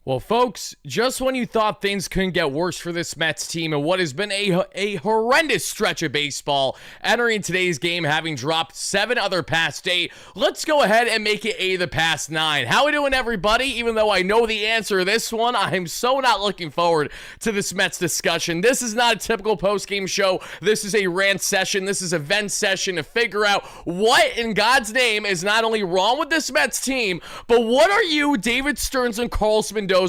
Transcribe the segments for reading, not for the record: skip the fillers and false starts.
Well, folks, just when you thought things couldn't get worse for this Mets team and what has been a horrendous stretch of baseball, entering today's game having dropped 7 other past 8, let's go ahead and make it 8 of the past 9. How we doing, everybody? Even though I know the answer to this one, I'm so not looking forward to this Mets discussion. This is not a typical post-game show. This is a rant session. This is a vent session to figure out what in God's name is not only wrong with this Mets team, but what are you, David Stearns and Carlos Mendoza,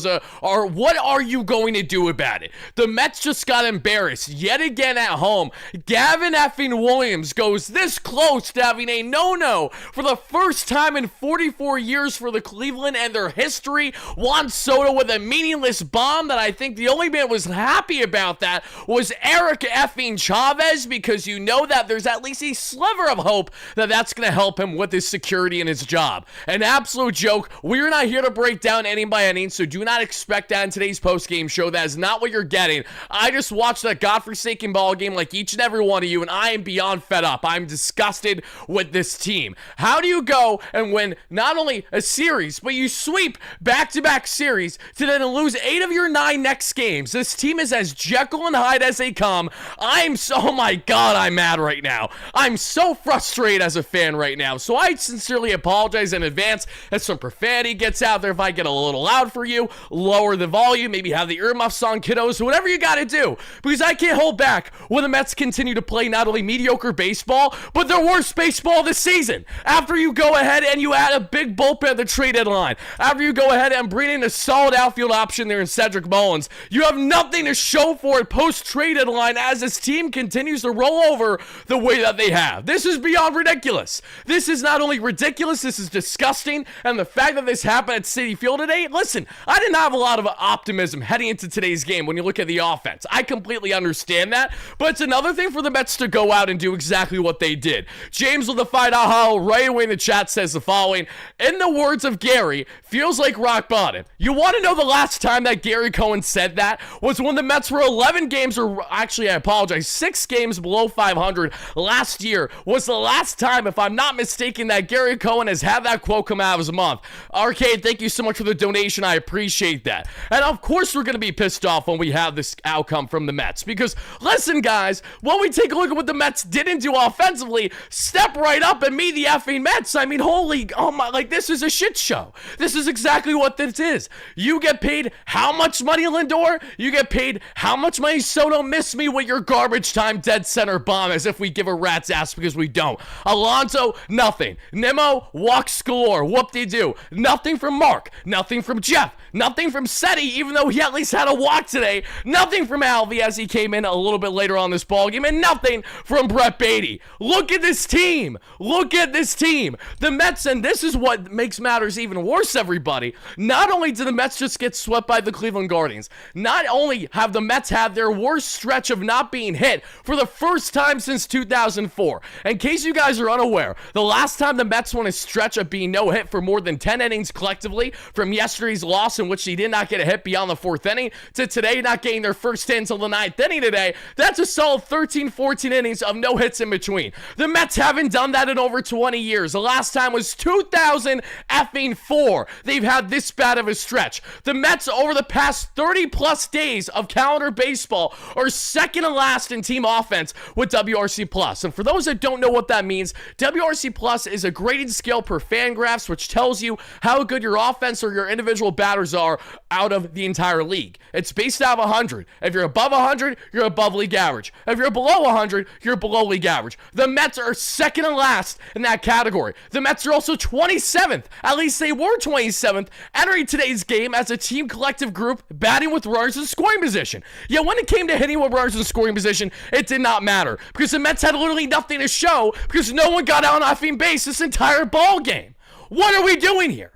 or what are you going to do about it? The Mets just got embarrassed yet again at home. Gavin effing Williams goes this close to having a no-no for the first time in 44 years for the Cleveland and their history. Juan Soto with a meaningless bomb that I think the only man was happy about that was Eric effing Chavez, because you know that there's at least a sliver of hope that that's going to help him with his security and his job. An absolute joke. We're not here to break down inning by inning, so do not expect that in today's post-game show. That is not what you're getting. I just watched that godforsaken ball game like each and every one of you, and I am beyond fed up. I'm disgusted with this team. How do you go and win not only a series, but you sweep back-to-back series to then lose 8 of your 9 next games? This team is as Jekyll and Hyde as they come. Oh my God, I'm mad right now. I'm so frustrated as a fan right now. So I sincerely apologize in advance if some profanity gets out there, if I get a little loud for you. Lower the volume, maybe have the earmuffs on, kiddos, whatever you gotta do, because I can't hold back when the Mets continue to play not only mediocre baseball, but their worst baseball this season. After you go ahead and you add a big bullpen at the trade deadline, after you go ahead and bring in a solid outfield option there in Cedric Mullins, you have nothing to show for it post-trade deadline as this team continues to roll over the way that they have. This is beyond ridiculous. This is not only ridiculous, this is disgusting, and the fact that this happened at Citi Field today, listen, I did not have a lot of optimism heading into today's game when you look at the offense. I completely understand that, but it's another thing for the Mets to go out and do exactly what they did. James with the fight right away in the chat says the following: in the words of Gary, feels like rock bottom. You want to know the last time that Gary Cohen said that was when the Mets were 11 games, or actually I apologize, 6 games below 500 last year was the last time, if I'm not mistaken, that Gary Cohen has had that quote come out of his mouth. Arcade, thank you so much for the donation. I appreciate that. And of course we're going to be pissed off when we have this outcome from the Mets, because listen guys, when we take a look at what the Mets didn't do offensively, step right up and meet the effing Mets. I mean, oh my, like, this is a shit show. This is exactly what this is. You get paid how much money, Lindor? You get paid how much money, Soto? Miss me with your garbage time dead center bomb, as if we give a rat's ass, because we don't. Alonso, nothing. Nimmo, walks galore. Whoop-de-doo. Nothing from Mark. Nothing from Jeff. Nothing from Seti, even though he at least had a walk today. Nothing from Alvey as he came in a little bit later on this ballgame. And nothing from Brett Beatty. Look at this team. Look at this team. The Mets, and this is what makes matters even worse, everybody. Not only did the Mets just get swept by the Cleveland Guardians, not only have the Mets had their worst stretch of not being hit for the first time since 2004. In case you guys are unaware, the last time the Mets won a stretch of being no hit for more than 10 innings collectively, from yesterday's loss in which they did not get a hit beyond the 4th inning, to today not getting their first hit until the 9th inning today, that's a solid 13-14 innings of no hits in between. The Mets haven't done that in over 20 years. The last time was 2004. They've had this bad of a stretch. The Mets, over the past 30 plus days of calendar baseball, are second to last in team offense with WRC plus. And for those that don't know what that means, WRC plus is a grading scale per Fangraphs, which tells you how good your offense or your individual batters are out of the entire league. It's based out of 100. If you're above 100, you're above league average. If you're below 100, you're below league average. The Mets are second to last in that category. The Mets are also 27th. At least they were 27th entering today's game as a team collective group batting with runners in scoring position. Yet when it came to hitting with runners in scoring position, it did not matter, because the Mets had literally nothing to show, because no one got out on effing base this entire ball game. What are we doing here?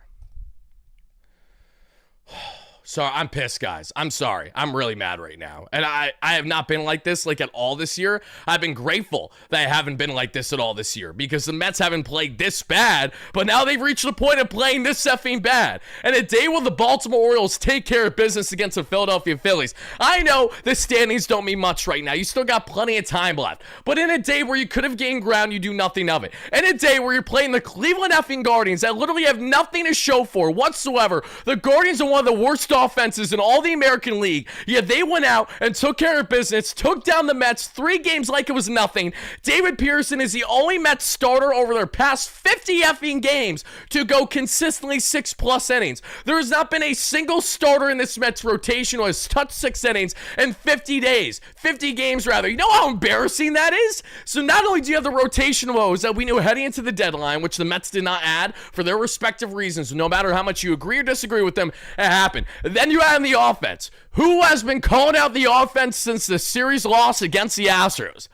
Sorry, I'm pissed, guys. I'm sorry. I'm really mad right now. And I have not been like this, like, at all this year. I've been grateful that I haven't been like this at all this year, because the Mets haven't played this bad, but now they've reached the point of playing this effing bad. And a day when the Baltimore Orioles take care of business against the Philadelphia Phillies. I know the standings don't mean much right now. You still got plenty of time left. But in a day where you could have gained ground, you do nothing of it. In a day where you're playing the Cleveland effing Guardians that literally have nothing to show for whatsoever. The Guardians are one of the worst offenses in all the American League. Yet they went out and took care of business, took down the Mets 3 games like it was nothing. David Pearson is the only Mets starter over their past 50 effing games to go consistently 6+ innings. There has not been a single starter in this Mets rotation who has touched 6 innings in 50 days. 50 games, rather. You know how embarrassing that is? So not only do you have the rotation woes that we knew heading into the deadline, which the Mets did not add for their respective reasons, no matter how much you agree or disagree with them, it happened. And then you add in the offense. Who has been calling out the offense since the series loss against the Astros?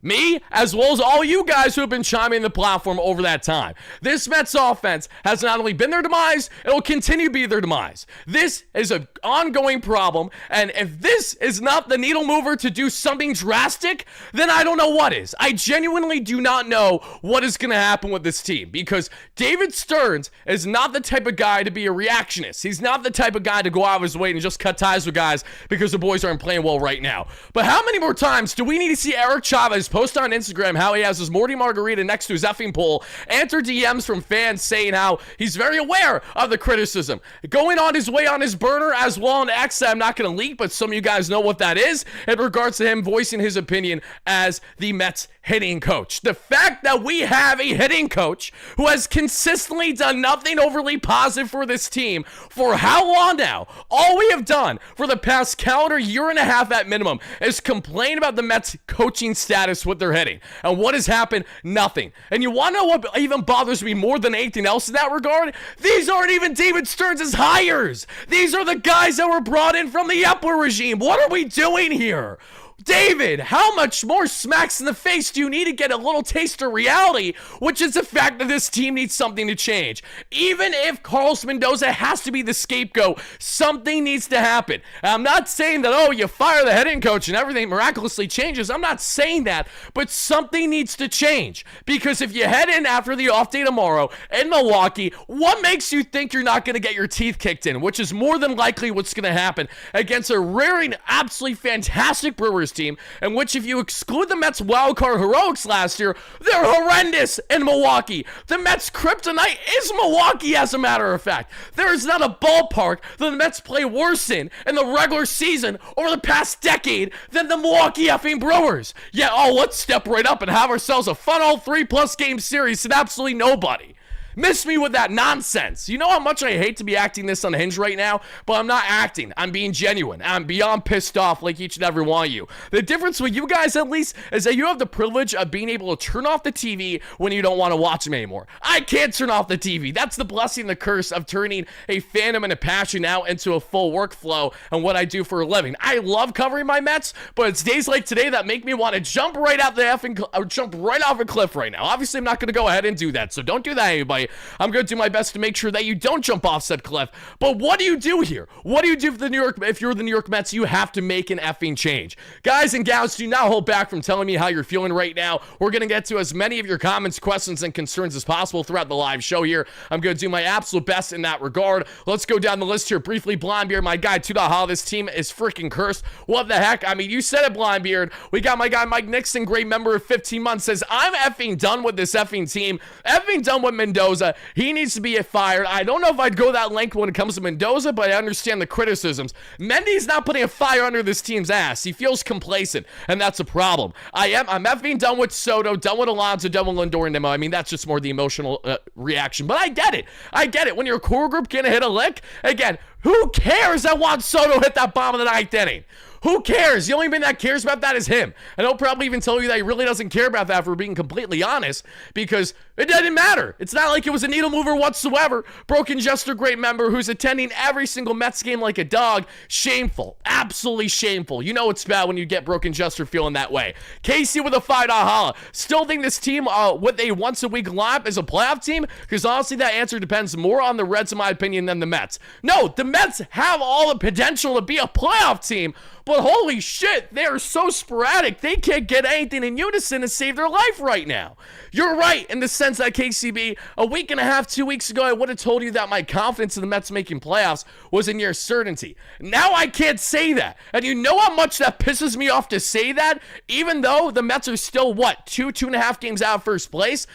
Me, as well as all you guys who have been chiming the platform over that time. This Mets offense has not only been their demise, it will continue to be their demise. This is an ongoing problem, and if this is not the needle mover to do something drastic, then I don't know what is. I genuinely do not know what is going to happen with this team, because David Stearns is not the type of guy to be a reactionist. He's not the type of guy to go out of his way and just cut ties with guys because the boys aren't playing well right now. But how many more times do we need to see Eric Chavez post on Instagram how he has his Morty Margarita next to his effing pole, answer DMs from fans saying how he's very aware of the criticism, going on his way on his burner as well on X that I'm not going to leak, but some of you guys know what that is, in regards to him voicing his opinion as the Mets hitting coach. The fact that we have a hitting coach who has consistently done nothing overly positive for this team for how long now? All we have done for the past calendar year and a half at minimum is complain about the Mets coaching status with their hitting. And what has happened? Nothing. And you want to know what even bothers me more than anything else in that regard? These aren't even David Stearns' hires. These are the guys that were brought in from the Epler regime. What are we doing here? David, how much more smacks in the face do you need to get a little taste of reality, which is the fact that this team needs something to change? Even if Carlos Mendoza has to be the scapegoat, something needs to happen. And I'm not saying that, oh, you fire the hitting coach and everything miraculously changes. I'm not saying that, but something needs to change. Because if you head in after the off day tomorrow in Milwaukee, what makes you think you're not going to get your teeth kicked in, which is more than likely what's going to happen against a rearing, absolutely fantastic Brewers team, in which if you exclude the Mets wildcard heroics last year, they're horrendous in Milwaukee. The Mets kryptonite is Milwaukee, as a matter of fact. There is not a ballpark that the Mets play worse in the regular season over the past decade than the Milwaukee effing Brewers. Yeah, let's step right up and have ourselves a fun all 3+ game series and absolutely nobody. Miss me with that nonsense. You know how much I hate to be acting this unhinged right now, but I'm not acting. I'm being genuine. I'm beyond pissed off like each and every one of you. The difference with you guys, at least, is that you have the privilege of being able to turn off the TV when you don't want to watch them anymore. I can't turn off the TV. That's the blessing and the curse of turning a fandom and a passion out into a full workflow and what I do for a living. I love covering my Mets, but it's days like today that make me want to jump right off a cliff right now. Obviously, I'm not going to go ahead and do that, so don't do that, anybody. I'm going to do my best to make sure that you don't jump off said cliff. But what do you do here? What do you do for if you're the New York Mets? You have to make an effing change. Guys and gals, do not hold back from telling me how you're feeling right now. We're going to get to as many of your comments, questions, and concerns as possible throughout the live show here. I'm going to do my absolute best in that regard. Let's go down the list here briefly. Blondebeard, my guy, $2. This team is freaking cursed. What the heck? I mean, you said it, Blondebeard. We got my guy, Mike Nixon, great member of 15 months, says, I'm effing done with this effing team. Effing done with Mendoza. He needs to be fired. I don't know if I'd go that length when it comes to Mendoza, but I understand the criticisms. Mendy's not putting a fire under this team's ass. He feels complacent, and that's a problem. I'm effing done with Soto, done with Alonso, done with Lindor and Nimmo. I mean, that's just more the emotional reaction, but I get it. I get it. When your core group can't hit a lick, again, who cares that Juan Soto hit that bomb in the 9th inning? Who cares? The only man that cares about that is him. And he'll probably even tell you that he really doesn't care about that, for being completely honest, because it doesn't matter. It's not like it was a needle mover whatsoever. Broken Jester, great member, who's attending every single Mets game like a dog. Shameful. Absolutely shameful. You know it's bad when you get Broken Jester feeling that way. Casey with a $5 holla. Still think this team with a once-a-week lineup is a playoff team? Because honestly, that answer depends more on the Reds, in my opinion, than the Mets. No, the Mets have all the potential to be a playoff team, but holy shit, they are so sporadic. They can't get anything in unison to save their life right now. You're right in the sense that, KCB, a week and a half, 2 weeks ago, I would have told you that my confidence in the Mets making playoffs was in near certainty. Now I can't say that. And you know how much that pisses me off to say that, even though the Mets are still, two and a half games out of first place?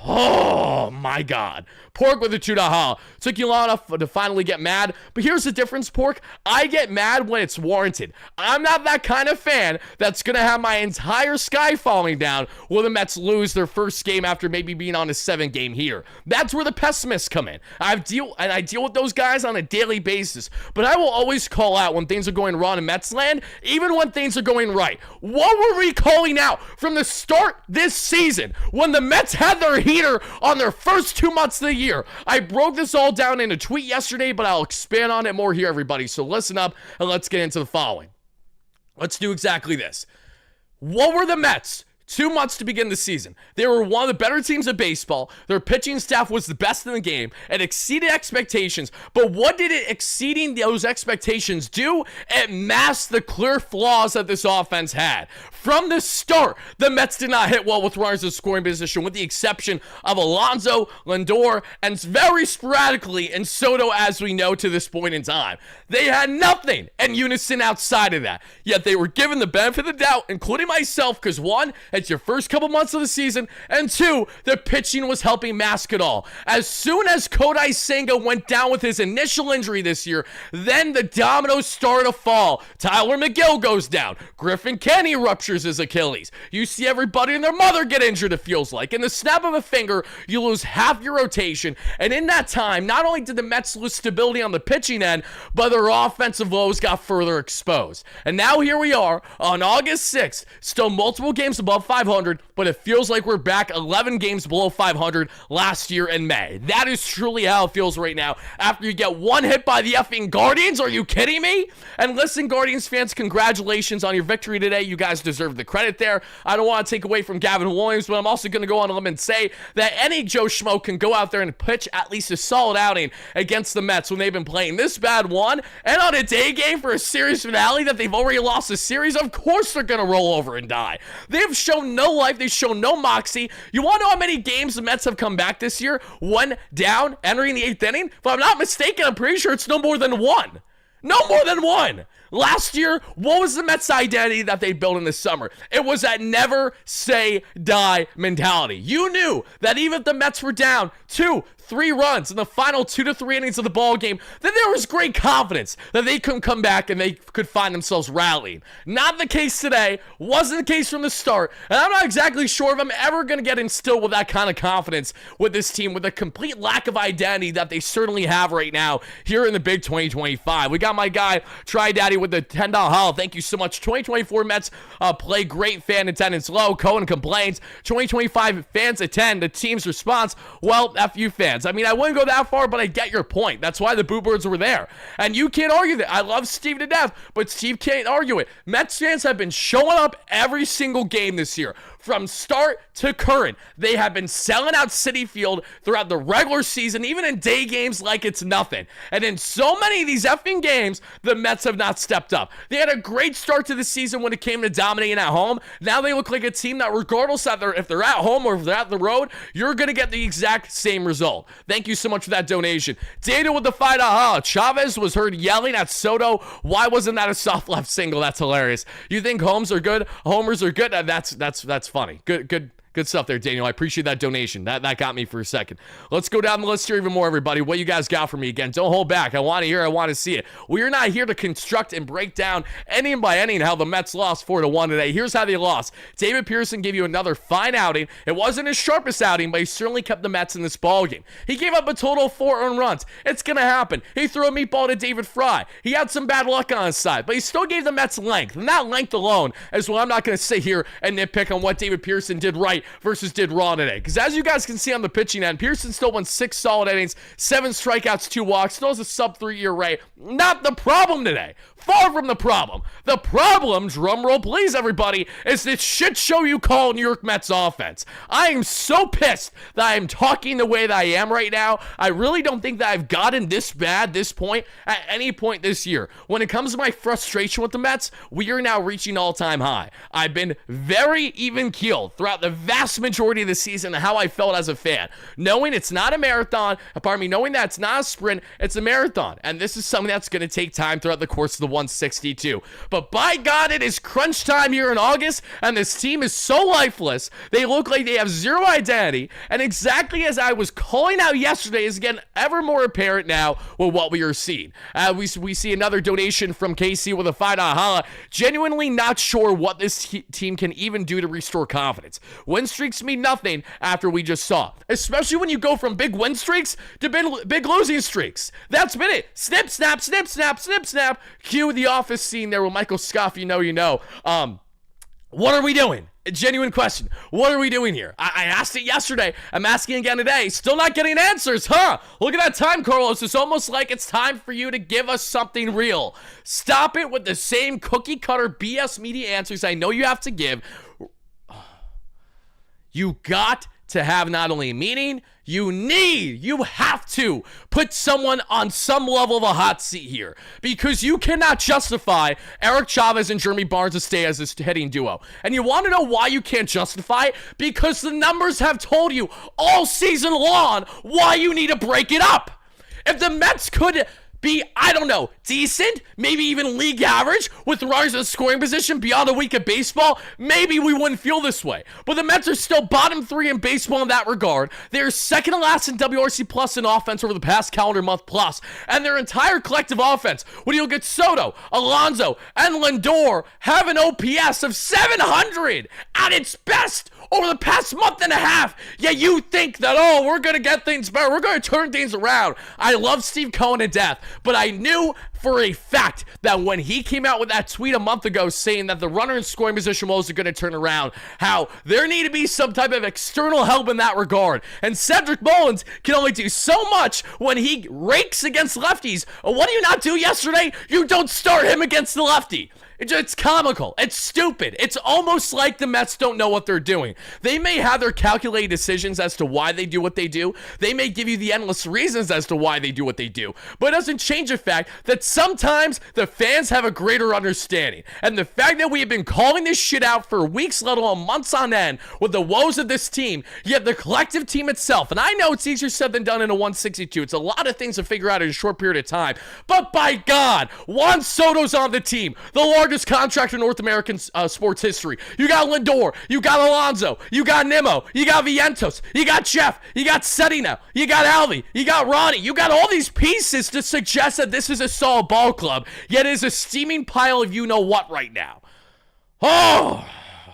Oh my God. Pork with a $2. Took you long enough to finally get mad, but here's the difference, Pork. I get mad when it's warranted. I'm not that kind of fan that's going to have my entire sky falling down when the Mets lose their first game after maybe being on a 7-game here. That's where the pessimists come in. I deal with those guys on a daily basis, but I will always call out when things are going wrong in Mets land, even when things are going right. What were we calling out from the start this season when the Mets had their heater on their first 2 months of the year? I broke this all down in a tweet yesterday, but I'll expand on it more here, everybody. So listen up and let's get into the following. Let's do exactly this. What were the Mets 2 months to begin the season? They were one of the better teams of baseball. Their pitching staff was the best in the game. It exceeded expectations. But what did it exceeding those expectations do? It masked the clear flaws that this offense had. From the start, the Mets did not hit well with runners in scoring position, with the exception of Alonso, Lindor, and very sporadically in Soto, as we know to this point in time. They had nothing in unison outside of that. Yet they were given the benefit of the doubt, including myself, because one, it's your first couple months of the season, and two, the pitching was helping mask it all. As soon as Kodai Senga went down with his initial injury this year, then the dominoes started to fall. Tyler McGill goes down. Griffin Kenny ruptures his Achilles. You see everybody and their mother get injured, it feels like. In the snap of a finger, you lose half your rotation, and in that time, not only did the Mets lose stability on the pitching end, but their offensive woes got further exposed. And now here we are on August 6th, still multiple games above 500, but it feels like we're back 11 games below 500 last year in May. That is truly how it feels right now after you get one hit by the effing Guardians. Are you kidding me? And listen, Guardians fans, congratulations on your victory today. You guys deserve the credit there. I don't want to take away from Gavin Williams, but I'm also going to go on a limb and say that any Joe Schmo can go out there and pitch at least a solid outing against the Mets when they've been playing this bad one, and on a day game for a series finale that they've already lost a series. Of course they're going to roll over and die. They've shown no life. They've shown no moxie. You want to know how many games the Mets have come back this year? One down, entering the 8th inning? If I'm not mistaken, I'm pretty sure it's no more than one. No more than one. Last year, what was the Mets' identity that they built in the summer? It was that never say die mentality. You knew that even if the Mets were down 2-3 runs in the final 2 to 3 innings of the ball game, that there was great confidence that they could come back and they could find themselves rallying. Not the case today. Wasn't the case from the start. And I'm not exactly sure if I'm ever going to get instilled with that kind of confidence with this team, with a complete lack of identity that they certainly have right now here in the big 2025. We got my guy, Try Daddy, with the $10 haul. Thank you so much. 2024 Mets play great, fan attendance low. Cohen complains. 2025 fans attend. The team's response, well, F you fans. I mean, I wouldn't go that far, but I get your point. That's why the Boo Birds were there. And you can't argue that. I love Steve to death, but Steve can't argue it. Mets fans have been showing up every single game this year. From start to current, they have been selling out Citi Field throughout the regular season, even in day games like it's nothing. And in so many of these effing games, the Mets have not stepped up. They had a great start to the season when it came to dominating at home. Now they look like a team that regardless of if they're at home or if they're at the road, you're going to get the exact same result. Thank you so much for that donation. Data with the $5. Chavez was heard yelling at Soto. Why wasn't that a soft left single? That's hilarious. You think homers are good? That's funny. Good stuff there, Daniel. I appreciate that donation. That got me for a second. Let's go down the list here even more, everybody. What you guys got for me again? Don't hold back. I want to hear. I want to see it. We are not here to construct and break down inning by inning how the Mets lost 4-1 today. Here's how they lost. David Pearson gave you another fine outing. It wasn't his sharpest outing, but he certainly kept the Mets in this ballgame. He gave up a total of 4 earned runs. It's going to happen. He threw a meatball to David Fry. He had some bad luck on his side, but he still gave the Mets length. And that length alone is what I'm not going to sit here and nitpick on what David Pearson did right versus did wrong today. Because as you guys can see on the pitching end, Pearson still won 6 solid innings, 7 strikeouts, 2 walks, still has a sub-3 ERA. Not the problem today. Far from the problem. The problem, drum roll please everybody, is this shit show you call New York Mets offense. I am so pissed that I am talking the way that I am right now. I really don't think that I've gotten this bad, this point, at any point this year. When it comes to my frustration with the Mets, we are now reaching all-time high. I've been very even-keeled throughout the vast vast majority of the season and how I felt as a fan. Knowing it's not a marathon, knowing that it's not a sprint, it's a marathon. And this is something that's going to take time throughout the course of the 162. But by God, it is crunch time here in August, and this team is so lifeless. They look like they have zero identity, and exactly as I was calling out yesterday is again ever more apparent now with what we are seeing. We see another donation from KC with a $5 holla. Genuinely not sure what this team can even do to restore confidence. Win streaks mean nothing after we just saw, especially when you go from big win streaks to big losing streaks. That's been it. Snip, snap, snip, snap, snip, snap. Cue the Office scene there with Michael Scoff. You know. What are we doing? A genuine question. What are we doing here? I asked it yesterday. I'm asking again today. Still not getting answers, huh? Look at that time, Carlos. It's almost like it's time for you to give us something real. Stop it with the same cookie cutter BS media answers I know you have to give. You got to have not only a meeting, you have to put someone on some level of a hot seat here, because you cannot justify Eric Chavez and Jeremy Barnes to stay as this hitting duo. And you want to know why you can't justify it? Because the numbers have told you all season long why you need to break it up. If the Mets could be, I don't know, decent, maybe even league average, with runners in scoring position beyond a week of baseball, maybe we wouldn't feel this way. But the Mets are still bottom 3 in baseball in that regard. They're second to last in WRC plus in offense over the past calendar month plus, and their entire collective offense, when you look at Soto, Alonso, and Lindor, have an OPS of 700 at its best over the past month and a half. Yeah, you think that, oh, we're going to get things better, we're going to turn things around. I love Steve Cohen to death, but I knew for a fact that when he came out with that tweet a month ago saying that the runner in scoring position was going to turn around, how there need to be some type of external help in that regard. And Cedric Mullins can only do so much when he rakes against lefties. What do you not do yesterday? You don't start him against the lefty. It's comical. It's stupid. It's almost like the Mets don't know what they're doing. They may have their calculated decisions as to why they do what they do. They may give you the endless reasons as to why they do what they do. But it doesn't change the fact that sometimes the fans have a greater understanding. And the fact that we have been calling this shit out for weeks, let alone months on end, with the woes of this team, yet the collective team itself, and I know it's easier said than done in a 162. It's a lot of things to figure out in a short period of time. But by God, Juan Soto's on the team. The largest contract in North American sports history. You got Lindor, you got Alonso, you got Nimmo, you got Vientos, you got Jeff, you got Sedina, you got Alvy, you got Ronnie, you got all these pieces to suggest that this is a solid ball club, yet it is a steaming pile of you-know-what right now. Oh,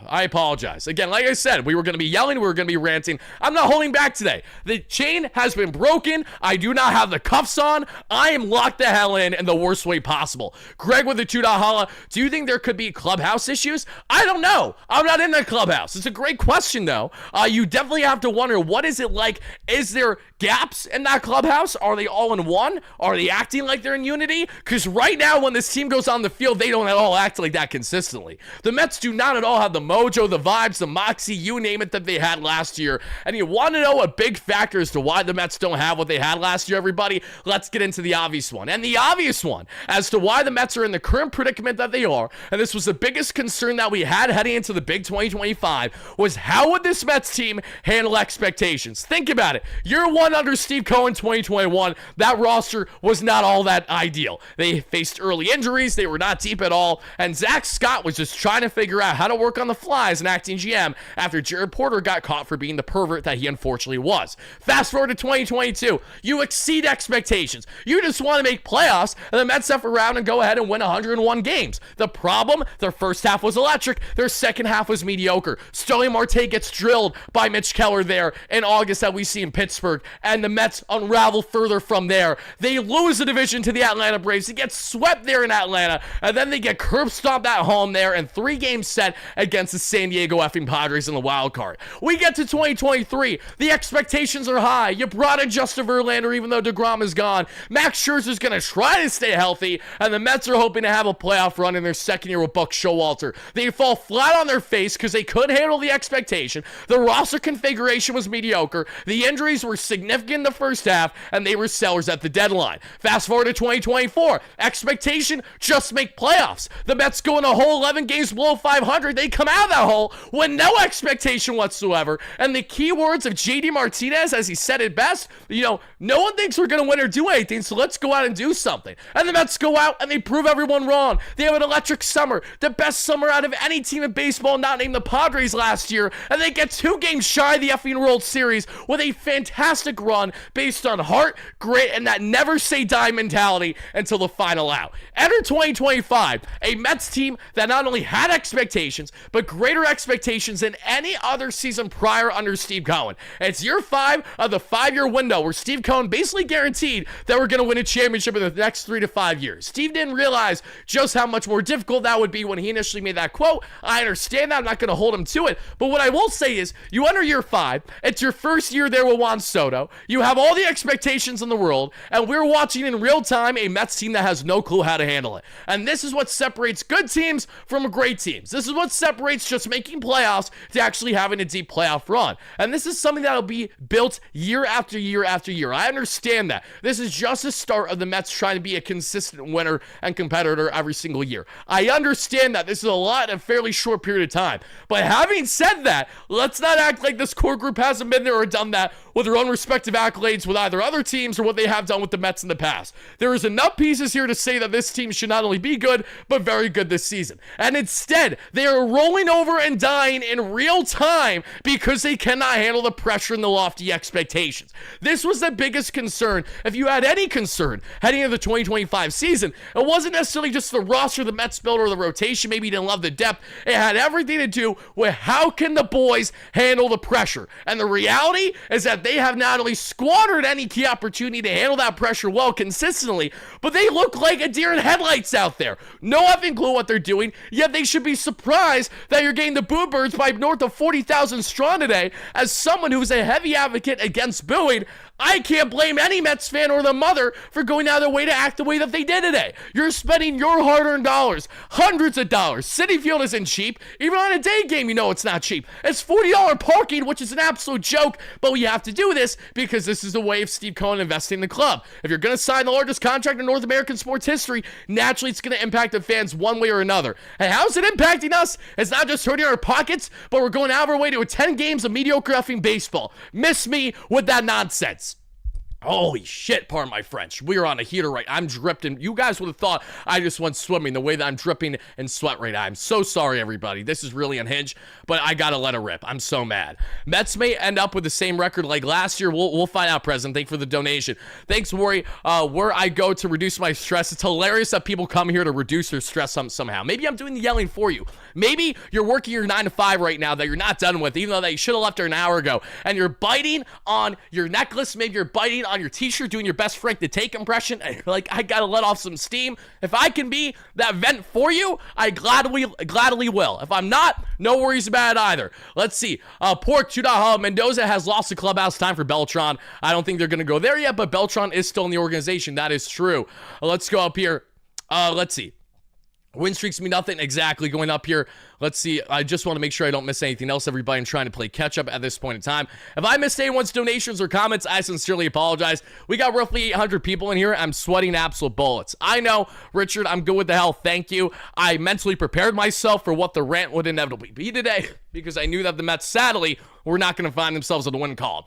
I apologize. Again, like I said, we were going to be yelling, we were going to be ranting. I'm not holding back today. The chain has been broken. I do not have the cuffs on. I am locked the hell in the worst way possible. Greg with the $2 holla. Do you think there could be clubhouse issues? I don't know. I'm not in the clubhouse. It's a great question, though. You definitely have to wonder, what is it like? Is there gaps in that clubhouse? Are they all in one? Are they acting like they're in unity? Because right now, when this team goes on the field, they don't at all act like that consistently. The Mets do not at all have the mojo, the vibes, the moxie, you name it, that they had last year. And you want to know a big factor as to why the Mets don't have what they had last year, everybody? Let's get into the obvious one. And the obvious one as to why the Mets are in the current predicament that they are, and this was the biggest concern that we had heading into the big 2025, was how would this Mets team handle expectations? Think about it. Year one under Steve Cohen 2021, that roster was not all that ideal. They faced early injuries, they were not deep at all, and Zach Scott was just trying to figure out how to work on the fly as an acting GM after Jared Porter got caught for being the pervert that he unfortunately was. Fast forward to 2022, you exceed expectations. You just want to make playoffs, and the Mets F around and go ahead and win 101 games. The problem, their first half was electric, their second half was mediocre. Starling Marte gets drilled by Mitch Keller there in August that we see in Pittsburgh, and the Mets unravel further from there. They lose the division to the Atlanta Braves. They get swept there in Atlanta, and then they get curb stomped at home there in 3-game set against the San Diego effing Padres in the wild card. We get to 2023. The expectations are high. You brought in Justin Verlander even though DeGrom is gone. Max Scherzer's going to try to stay healthy, and the Mets are hoping to have a playoff run in their second year with Buck Showalter. They fall flat on their face because they couldn't handle the expectation. The roster configuration was mediocre. The injuries were significant in the first half, and they were sellers at the deadline. Fast forward to 2024. Expectation, just make playoffs. The Mets go in a whole 11 games below 500. They come out of that hole with no expectation whatsoever. And the key words of JD Martinez, as he said it best, no one thinks we're going to win or do anything, so let's go out and do something. And the Mets go out and they prove everyone wrong. They have an electric summer, the best summer out of any team in baseball, not named the Padres last year, and they get 2 games shy of the effing World Series with a fantastic run based on heart, grit, and that never say die mentality until the final out. Enter 2025, a Mets team that not only had expectations, but greater expectations than any other season prior under Steve Cohen. It's year 5 of the 5-year window where Steve Cohen basically guaranteed that we're going to win a championship in the next 3 to 5 years. Steve didn't realize just how much more difficult that would be when he initially made that quote. I understand that. I'm not going to hold him to it. But what I will say is, you enter year 5. It's your first year there with Juan Soto. You have all the expectations in the world, and we're watching in real time a Mets team that has no clue how to handle it. And this is what separates good teams from great teams. This is what separates just making playoffs to actually having a deep playoff run. And this is something that will be built year after year after year. I understand that. This is just the start of the Mets trying to be a consistent winner and competitor every single year. I understand that. This is a lot in a fairly short period of time. But having said that, let's not act like this core group hasn't been there or done that with their own respective accolades with either other teams or what they have done with the Mets in the past. There is enough pieces here to say that this team should not only be good, but very good this season. And instead, they are rolling over and dying in real time because they cannot handle the pressure and the lofty expectations. This was the biggest concern. If you had any concern heading into the 2025 season, it wasn't necessarily just the roster the Mets built or the rotation. Maybe you didn't love the depth. It had everything to do with how can the boys handle the pressure. And the reality is that they have not only squandered any key opportunity to handle that pressure well consistently, but they look like a deer in headlights out there. No effing clue what they're doing, yet they should be surprised that you're getting the Boo Birds by north of 40,000 strong today. As someone who is a heavy advocate against booing, I can't blame any Mets fan or the mother for going out of their way to act the way that they did today. You're spending your hard-earned dollars, hundreds of dollars. Citi Field isn't cheap. Even on a day game, you know it's not cheap. It's $40 parking, which is an absolute joke, but we have to do this because this is the way of Steve Cohen investing in the club. If you're going to sign the largest contract in North American sports history, naturally it's going to impact the fans one way or another. And how's it impacting us? It's not just hurting our pockets, but we're going out of our way to attend games of mediocre effing baseball. Miss me with that nonsense. Holy shit, pardon my French. We are on a heater right. I'm dripping. You guys would have thought I just went swimming the way that I'm dripping in sweat right now. I'm so sorry, everybody. This is really unhinged, but I gotta let it rip. I'm so mad. Mets may end up with the same record like last year. We'll find out, President. Thanks for the donation. Thanks, Worry. Where I go to reduce my stress. It's hilarious that people come here to reduce their stress somehow. Maybe I'm doing the yelling for you. Maybe you're working your 9 to 5 right now that you're not done with, even though that you should have left her an hour ago, and you're biting on your necklace. Maybe you're biting on your t-shirt, doing your best Frank the Take impression. Like, I gotta let off some steam. If I can be that vent for you, I gladly will. If I'm not, no worries about it either. Let's see. Pork $2. Mendoza has lost the clubhouse. Time for Beltran. I don't think they're gonna go there yet, but Beltran is still in the organization. That is true. Let's go up here. Let's see. Win streaks mean nothing. Exactly. Going up here. Let's see. I just want to make sure I don't miss anything else, everybody. I'm trying to play catch up at this point in time. If I missed anyone's donations or comments, I sincerely apologize. We got roughly 800 people in here. I'm sweating absolute bullets. I know, Richard, I'm good with the hell. Thank you. I mentally prepared myself for what the rant would inevitably be today because I knew that the Mets, sadly, were not going to find themselves in the win column.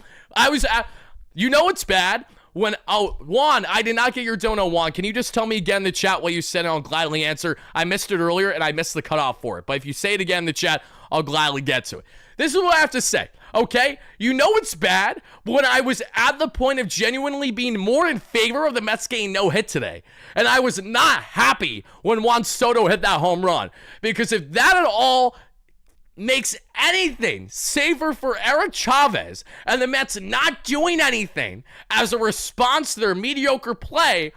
You know it's bad. Juan, I did not get your dono, Juan. Can you just tell me again in the chat what you said and I'll gladly answer? I missed it earlier and I missed the cutoff for it. But if you say it again in the chat, I'll gladly get to it. This is what I have to say, okay? You know it's bad, but when I was at the point of genuinely being more in favor of the Mets getting no hit today, and I was not happy when Juan Soto hit that home run, because if that at all makes anything safer for Eric Chavez and the Mets not doing anything as a response to their mediocre play,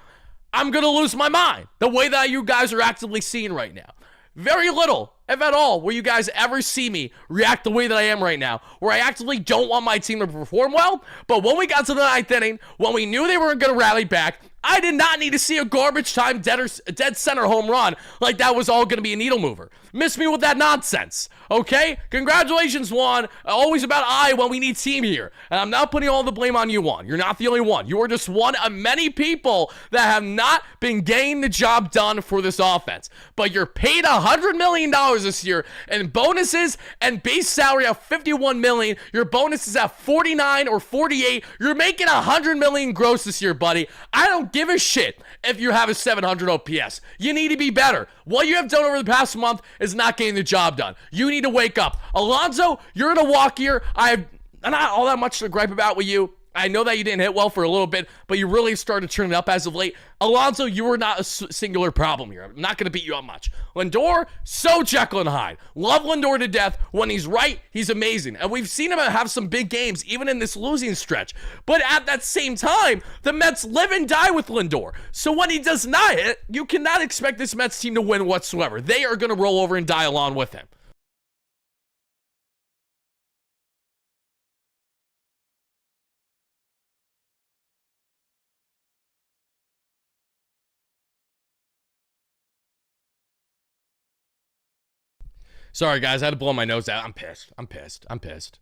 I'm going to lose my mind the way that you guys are actively seeing right now. Very little, if at all, will you guys ever see me react the way that I am right now, where I actively don't want my team to perform well, but when we got to the 9th inning, when we knew they weren't going to rally back, I did not need to see a garbage time dead center home run like that was all going to be a needle mover. Miss me with that nonsense, okay? Congratulations, Juan. Always about I when we need team here. And I'm not putting all the blame on you, Juan. You're not the only one. You are just one of many people that have not been getting the job done for this offense. But you're paid $100 million this year in bonuses and base salary of $51 million. Your bonus is at 49 or 48. You're making $100 million gross this year, buddy. I don't give a shit if you have a 700 OPS. You need to be better. What you have done over the past month is not getting the job done. You need to wake up. Alonso, you're in a walk here. I have not all that much to gripe about with you. I know that you didn't hit well for a little bit, but you really started turning it up as of late. Alonso, you were not a singular problem here. I'm not going to beat you up much. Lindor, so Jekyll and Hyde. Love Lindor to death. When he's right, he's amazing. And we've seen him have some big games, even in this losing stretch. But at that same time, the Mets live and die with Lindor. So when he does not hit, you cannot expect this Mets team to win whatsoever. They are going to roll over and die along with him. Sorry, guys. I had to blow my nose out. I'm pissed.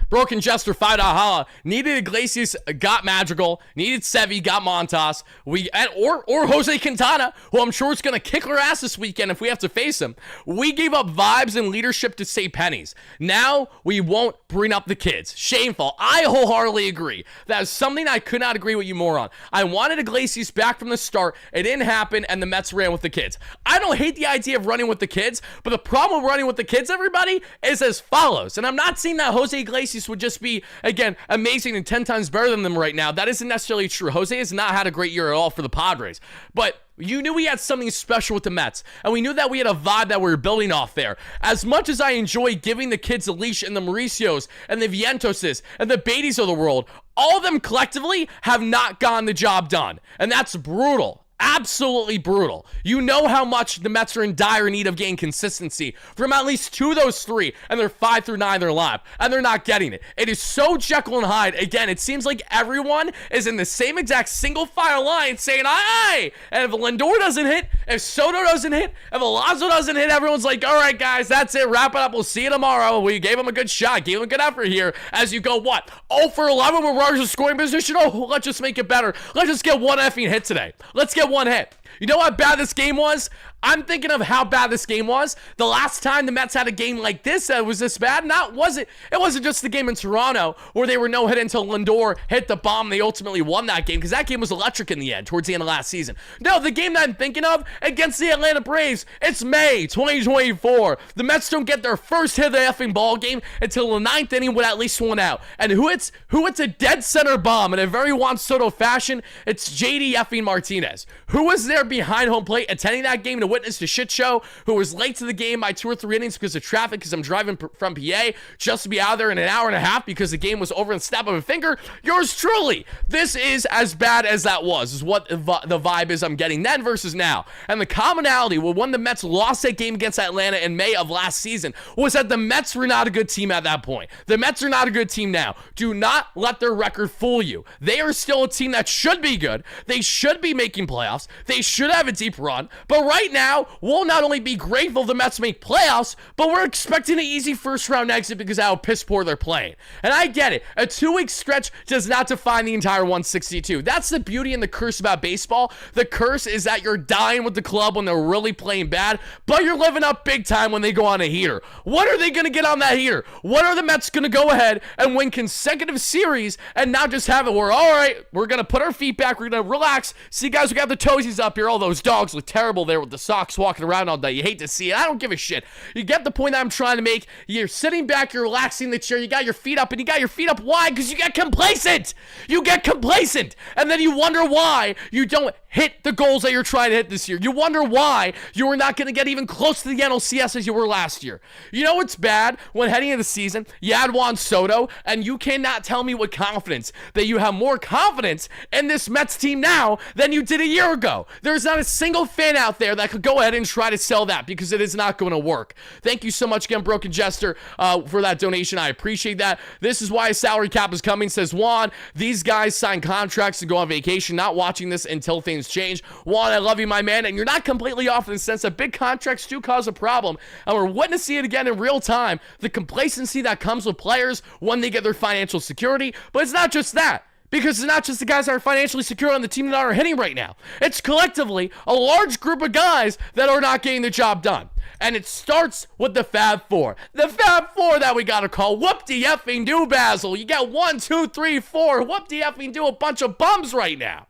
Broken Jester, $5 needed Iglesias, got Madrigal, needed Sevi, got Montas, or Jose Quintana, who I'm sure is going to kick our ass this weekend if we have to face him. We gave up vibes and leadership to save pennies. Now we won't bring up the kids. Shameful. I wholeheartedly agree. That is something I could not agree with you more on. I wanted Iglesias back from the start. It didn't happen, and the Mets ran with the kids. I don't hate the idea of running with the kids, but the problem with running with the kids, everybody, is as follows. And I'm not saying that Jose Iglesias would just be, again, amazing and 10 times better than them right now. That isn't necessarily true. Jose has not had a great year at all for the Padres. But you knew we had something special with the Mets, and we knew that we had a vibe that we were building off there. As much as I enjoy giving the kids a leash and the Mauricios and the Vientoses and the Beatties of the world, all of them collectively have not gotten the job done. And that's brutal. Absolutely brutal. You know how much the Mets are in dire need of getting consistency from at least two of those three, and they're 5 through 9 they're live, and they're not getting it. It is so Jekyll and Hyde. Again, it seems like everyone is in the same exact single file line saying aye. And if Lindor doesn't hit, if Soto doesn't hit, if Alonso doesn't hit, everyone's like, all right, guys, that's it. Wrap it up. We'll see you tomorrow. We gave him a good shot, gave him a good effort here. As you go, what? 0 for 11 with runners in scoring position. Oh, let's just make it better. Let's just get one effing hit today. Let's get one hit. You know how bad this game was? I'm thinking of how bad this game was. The last time the Mets had a game like this that was this bad, it wasn't just the game in Toronto where they were no hit until Lindor hit the bomb. They ultimately won that game because that game was electric in the end, towards the end of last season. No, the game that I'm thinking of against the Atlanta Braves, it's May 2024. The Mets don't get their first hit of the effing ball game until the 9th inning with at least one out. And who hits a dead center bomb in a very Juan Soto fashion? It's JD effing Martinez. Who was there behind home plate attending that game to witness the shit show, who was late to the game by 2 or 3 innings because of traffic, because I'm driving from PA just to be out there in an hour and a half because the game was over in the snap of a finger? Yours truly. This is as bad as that was, is what the vibe is I'm getting then versus now. And the commonality when the Mets lost that game against Atlanta in May of last season was that the Mets were not a good team at that point. The Mets are not a good team now. Do not let their record fool you. They are still a team that should be good. They should be making playoffs. They should have a deep run. But right now, we'll not only be grateful the Mets make playoffs, but we're expecting an easy first-round exit because of how piss poor they're playing. And I get it. A 2-week stretch does not define the entire 162. That's the beauty and the curse about baseball. The curse is that you're dying with the club when they're really playing bad, but you're living up big time when they go on a heater. What are they going to get on that heater? What are the Mets going to go ahead and win consecutive series and not just have it where, all right, we're going to put our feet back, we're going to relax. See, guys, we got the toesies up here. All those dogs look terrible there with the socks walking around all day. You hate to see it. I don't give a shit. You get the point that I'm trying to make. You're sitting back, you're relaxing the chair, you got your feet up, and you got your feet up. Why? Because you get complacent. You get complacent. And then you wonder why you don't hit the goals that you're trying to hit this year. You wonder why you were not going to get even close to the NLCS as you were last year. You know what's bad? When heading into the season, you had Juan Soto, and you cannot tell me with confidence that you have more confidence in this Mets team now than you did a year ago. There's not a single fan out there that could go ahead and try to sell that because it is not going to work. Thank you so much again, Broken Jester, for that donation. I appreciate that. This is why a salary cap is coming, says Juan. These guys sign contracts to go on vacation, not watching this until things change. Juan, I love you, my man, and you're not completely off in the sense that big contracts do cause a problem, and we're witnessing it again in real time, the complacency that comes with players when they get their financial security. But it's not just that. Because it's not just the guys that are financially secure on the team that are hitting right now. It's collectively a large group of guys that are not getting the job done. And it starts with the Fab Four. The Fab Four that we gotta call. Whoop-de-effing-do, Basil. You got 1, 2, 3, 4. Whoop-de-effing-do, a bunch of bums right now.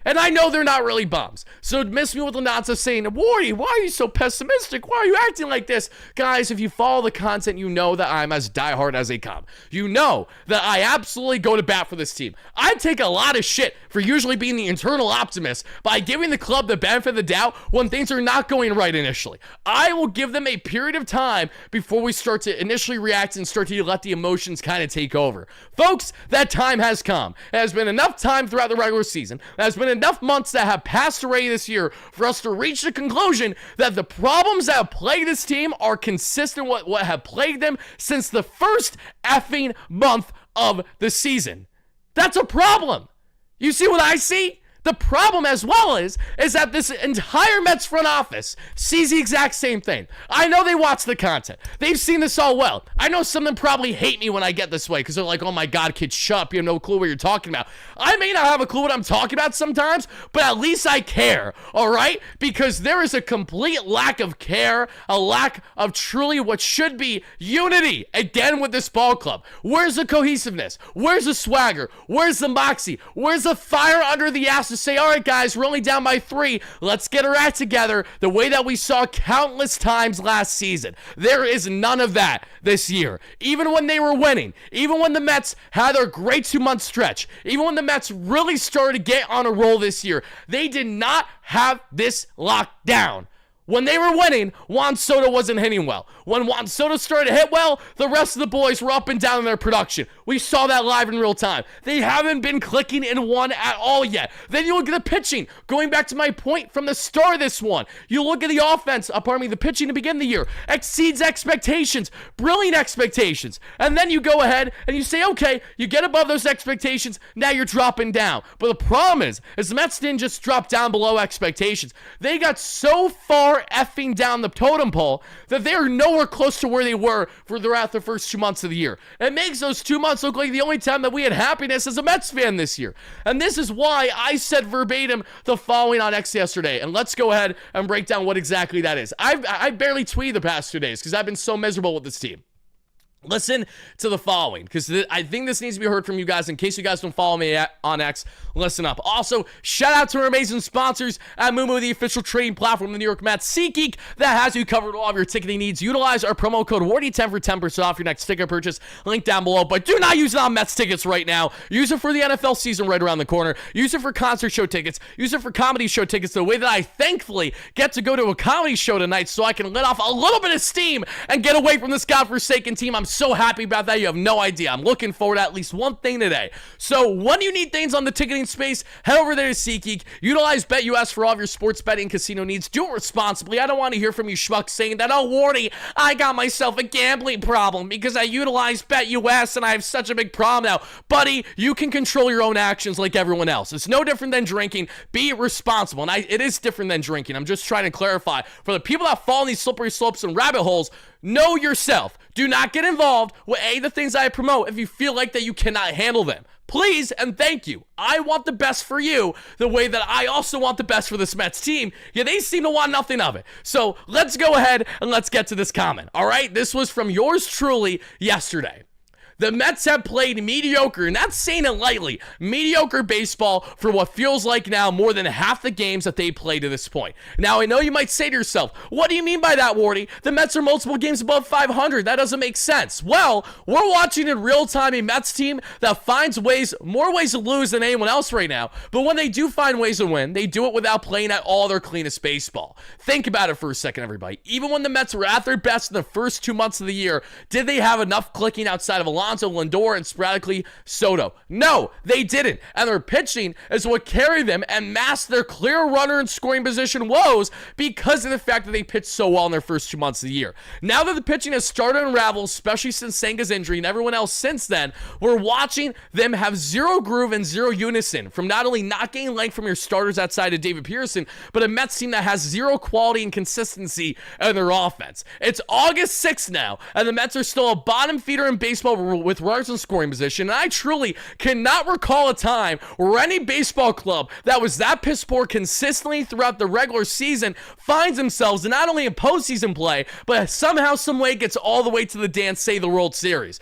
And I know they're not really bums. So miss me with the nonsense saying, Wardy, why are you so pessimistic? Why are you acting like this? Guys, if you follow the content, you know that I'm as diehard as they come. You know that I absolutely go to bat for this team. I take a lot of shit for usually being the internal optimist by giving the club the benefit of the doubt when things are not going right initially. I will give them a period of time before we start to initially react and start to let the emotions kind of take over. Folks, that time has come. It has been enough time throughout the regular season. It has been enough months that have passed already this year for us to reach the conclusion that the problems that have plagued this team are consistent with what have plagued them since the first effing month of the season. That's a problem. You see what I see? The problem as well is that this entire Mets front office sees the exact same thing. I know they watch the content. They've seen this all well. I know some of them probably hate me when I get this way because they're like, oh my God, kid, shut up. You have no clue what you're talking about. I may not have a clue what I'm talking about sometimes, but at least I care, all right? Because there is a complete lack of care, a lack of truly what should be unity, again, with this ball club. Where's the cohesiveness? Where's the swagger? Where's the moxie? Where's the fire under the ass to say, all right, guys, we're only down by 3. Let's get our act together the way that we saw countless times last season. There is none of that this year. Even when they were winning, even when the Mets had their great 2-month stretch, even when the Mets really started to get on a roll this year, they did not have this locked down. When they were winning, Juan Soto wasn't hitting well. When Juan Soto started to hit well, the rest of the boys were up and down in their production. We saw that live in real time. They haven't been clicking in one at all yet. Then you look at the pitching. Going back to my point from the start of this one, you look at the offense, the pitching to begin the year, exceeds expectations, brilliant expectations. And then you go ahead and you say, okay, you get above those expectations, now you're dropping down. But the problem is the Mets didn't just drop down below expectations. They got so far effing down the totem pole that they are nowhere close to where they were for throughout the first 2 months of the year. It makes those 2 months look like the only time that we had happiness as a Mets fan this year. And this is why I said verbatim the following on X yesterday. And let's go ahead and break down what exactly that is. I barely tweeted the past 2 days because I've been so miserable with this team. Listen to the following, because I think this needs to be heard from you guys. In case you guys don't follow me on X, listen up. Also, shout out to our amazing sponsors at Moomoo, the official trading platform of the New York Mets. SeatGeek, that has you covered all of your ticketing needs. Utilize our promo code WARDY10 for 10% off your next ticket purchase. Link down below. But do not use it on Mets tickets right now. Use it for the NFL season right around the corner. Use it for concert show tickets. Use it for comedy show tickets. The way that I thankfully get to go to a comedy show tonight so I can let off a little bit of steam and get away from this godforsaken team. I'm so happy about that. You have no idea. I'm looking forward to at least one thing today. So when you need things on the ticketing space, head over there to SeatGeek. Utilize BetUS for all of your sports betting casino needs. Do it responsibly. I don't want to hear from you schmucks saying that, oh, Wardy, I got myself a gambling problem because I utilized BetUS and I have such a big problem now. Buddy, you can control your own actions like everyone else. It's no different than drinking. Be responsible. And it is different than drinking. I'm just trying to clarify. For the people that fall in these slippery slopes and rabbit holes, know yourself. Do not get involved with the things I promote if you feel like that you cannot handle them. Please and thank you. I want the best for you the way that I also want the best for this Mets team. Yeah, they seem to want nothing of it. So let's go ahead and let's get to this comment. All right, this was from yours truly yesterday. The Mets have played mediocre, and that's saying it lightly, mediocre baseball for what feels like now more than half the games that they played to this point. Now, I know you might say to yourself, what do you mean by that, Wardy? The Mets are multiple games above 500. That doesn't make sense. Well, we're watching in real time a Mets team that finds more ways to lose than anyone else right now, but when they do find ways to win, they do it without playing at all their cleanest baseball. Think about it for a second, everybody. Even when the Mets were at their best in the first 2 months of the year, did they have enough clicking outside of a line Alonso, Lindor, and sporadically Soto. No, they didn't. And their pitching is what carried them and masked their clear runner and scoring position woes because of the fact that they pitched so well in their first 2 months of the year. Now that the pitching has started to unravel, especially since Senga's injury and everyone else since then, we're watching them have zero groove and zero unison from not only not gaining length from your starters outside of David Pearson, but a Mets team that has zero quality and consistency in their offense. It's August 6th now, and the Mets are still a bottom feeder in baseball with runners in scoring position, and I truly cannot recall a time where any baseball club that was that piss poor consistently throughout the regular season finds themselves not only in postseason play, but somehow, some way gets all the way to the dance, say the World Series.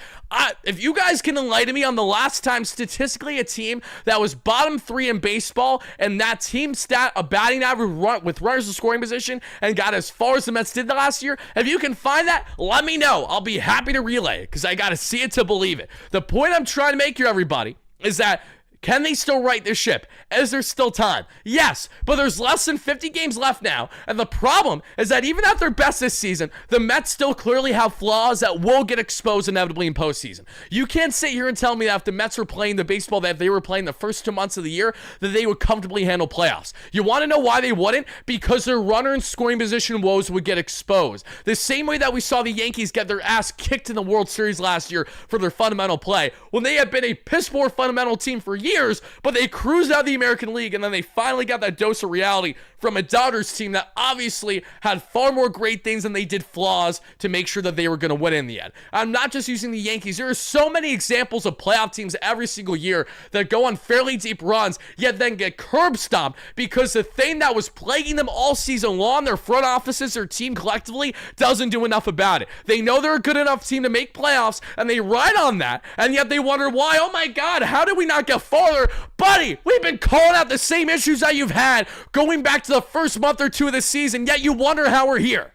If you guys can enlighten me on the last time statistically a team that was bottom 3 in baseball and that team stat a batting average with runners in scoring position and got as far as the Mets did the last year, if you can find that, let me know. I'll be happy to relay it because I got to see it to believe it. The point I'm trying to make here, everybody, is that can they still right this ship? Is there still time? Yes, but there's less than 50 games left now, and the problem is that even at their best this season, the Mets still clearly have flaws that will get exposed inevitably in postseason. You can't sit here and tell me that if the Mets were playing the baseball that they were playing the first 2 months of the year, that they would comfortably handle playoffs. You want to know why they wouldn't? Because their runner and scoring position woes would get exposed. The same way that we saw the Yankees get their ass kicked in the World Series last year for their fundamental play, when they had been a piss-poor fundamental team for years, but they cruised out of the American League, and then they finally got that dose of reality from a Dodgers team that obviously had far more great things than they did flaws to make sure that they were going to win in the end. I'm not just using the Yankees. There are so many examples of playoff teams every single year that go on fairly deep runs, yet then get curb stomped because the thing that was plaguing them all season long, their front offices, their team collectively, doesn't do enough about it. They know they're a good enough team to make playoffs, and they ride on that, and yet they wonder why, oh my God, how did we not get farther? Buddy, we've been calling out the same issues that you've had going back to the first month or two of the season, yet you wonder how we're here.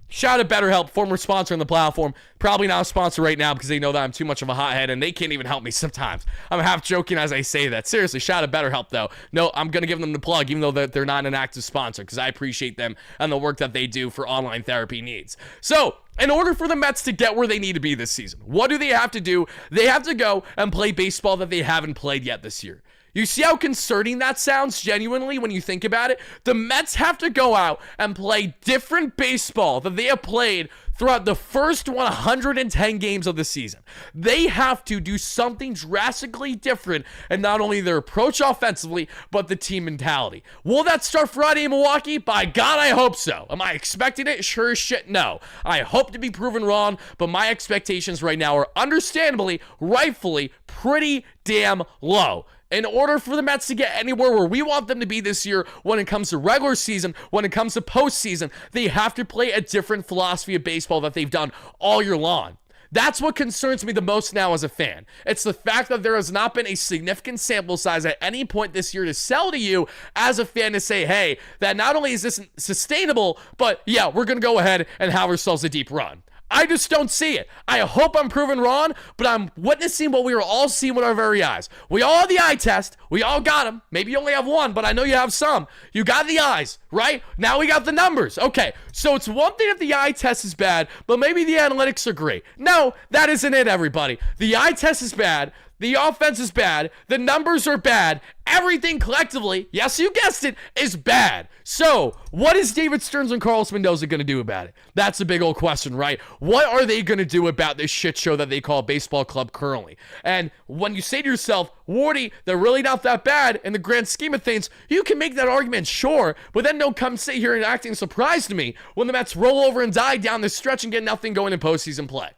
Shout out to BetterHelp, former sponsor on the platform. Probably not a sponsor right now because they know that I'm too much of a hothead and they can't even help me sometimes. I'm half joking as I say that. Seriously, shout out to BetterHelp though. No, I'm going to give them the plug even though they're not an active sponsor because I appreciate them and the work that they do for online therapy needs. So, in order for the Mets to get where they need to be this season, what do they have to do? They have to go and play baseball that they haven't played yet this year. You see how concerning that sounds genuinely when you think about it? The Mets have to go out and play different baseball that they have played throughout the first 110 games of the season. They have to do something drastically different in not only their approach offensively, but the team mentality. Will that start Friday in Milwaukee? By God, I hope so. Am I expecting it? Sure as shit, no. I hope to be proven wrong, but my expectations right now are understandably, rightfully, pretty damn low. In order for the Mets to get anywhere where we want them to be this year when it comes to regular season, when it comes to postseason, they have to play a different philosophy of baseball that they've done all year long. That's what concerns me the most now as a fan. It's the fact that there has not been a significant sample size at any point this year to sell to you as a fan to say, hey, that not only is this sustainable, but yeah, we're going to go ahead and have ourselves a deep run. I just don't see it. I hope I'm proven wrong, but I'm witnessing what we are all seeing with our very eyes. We all have the eye test. We all got them. Maybe you only have one, but I know you have some. You got the eyes, right? Now we got the numbers. Okay, so it's one thing if the eye test is bad, but maybe the analytics are great. No, that isn't it, everybody. The eye test is bad. The offense is bad. The numbers are bad. Everything collectively, yes, you guessed it, is bad. So, what is David Stearns and Carlos Mendoza going to do about it? That's a big old question, right? What are they going to do about this shit show that they call a baseball club currently? And when you say to yourself, Wardy, they're really not that bad in the grand scheme of things, you can make that argument, sure, but then don't come sit here and acting surprised to me when the Mets roll over and die down the stretch and get nothing going in postseason play.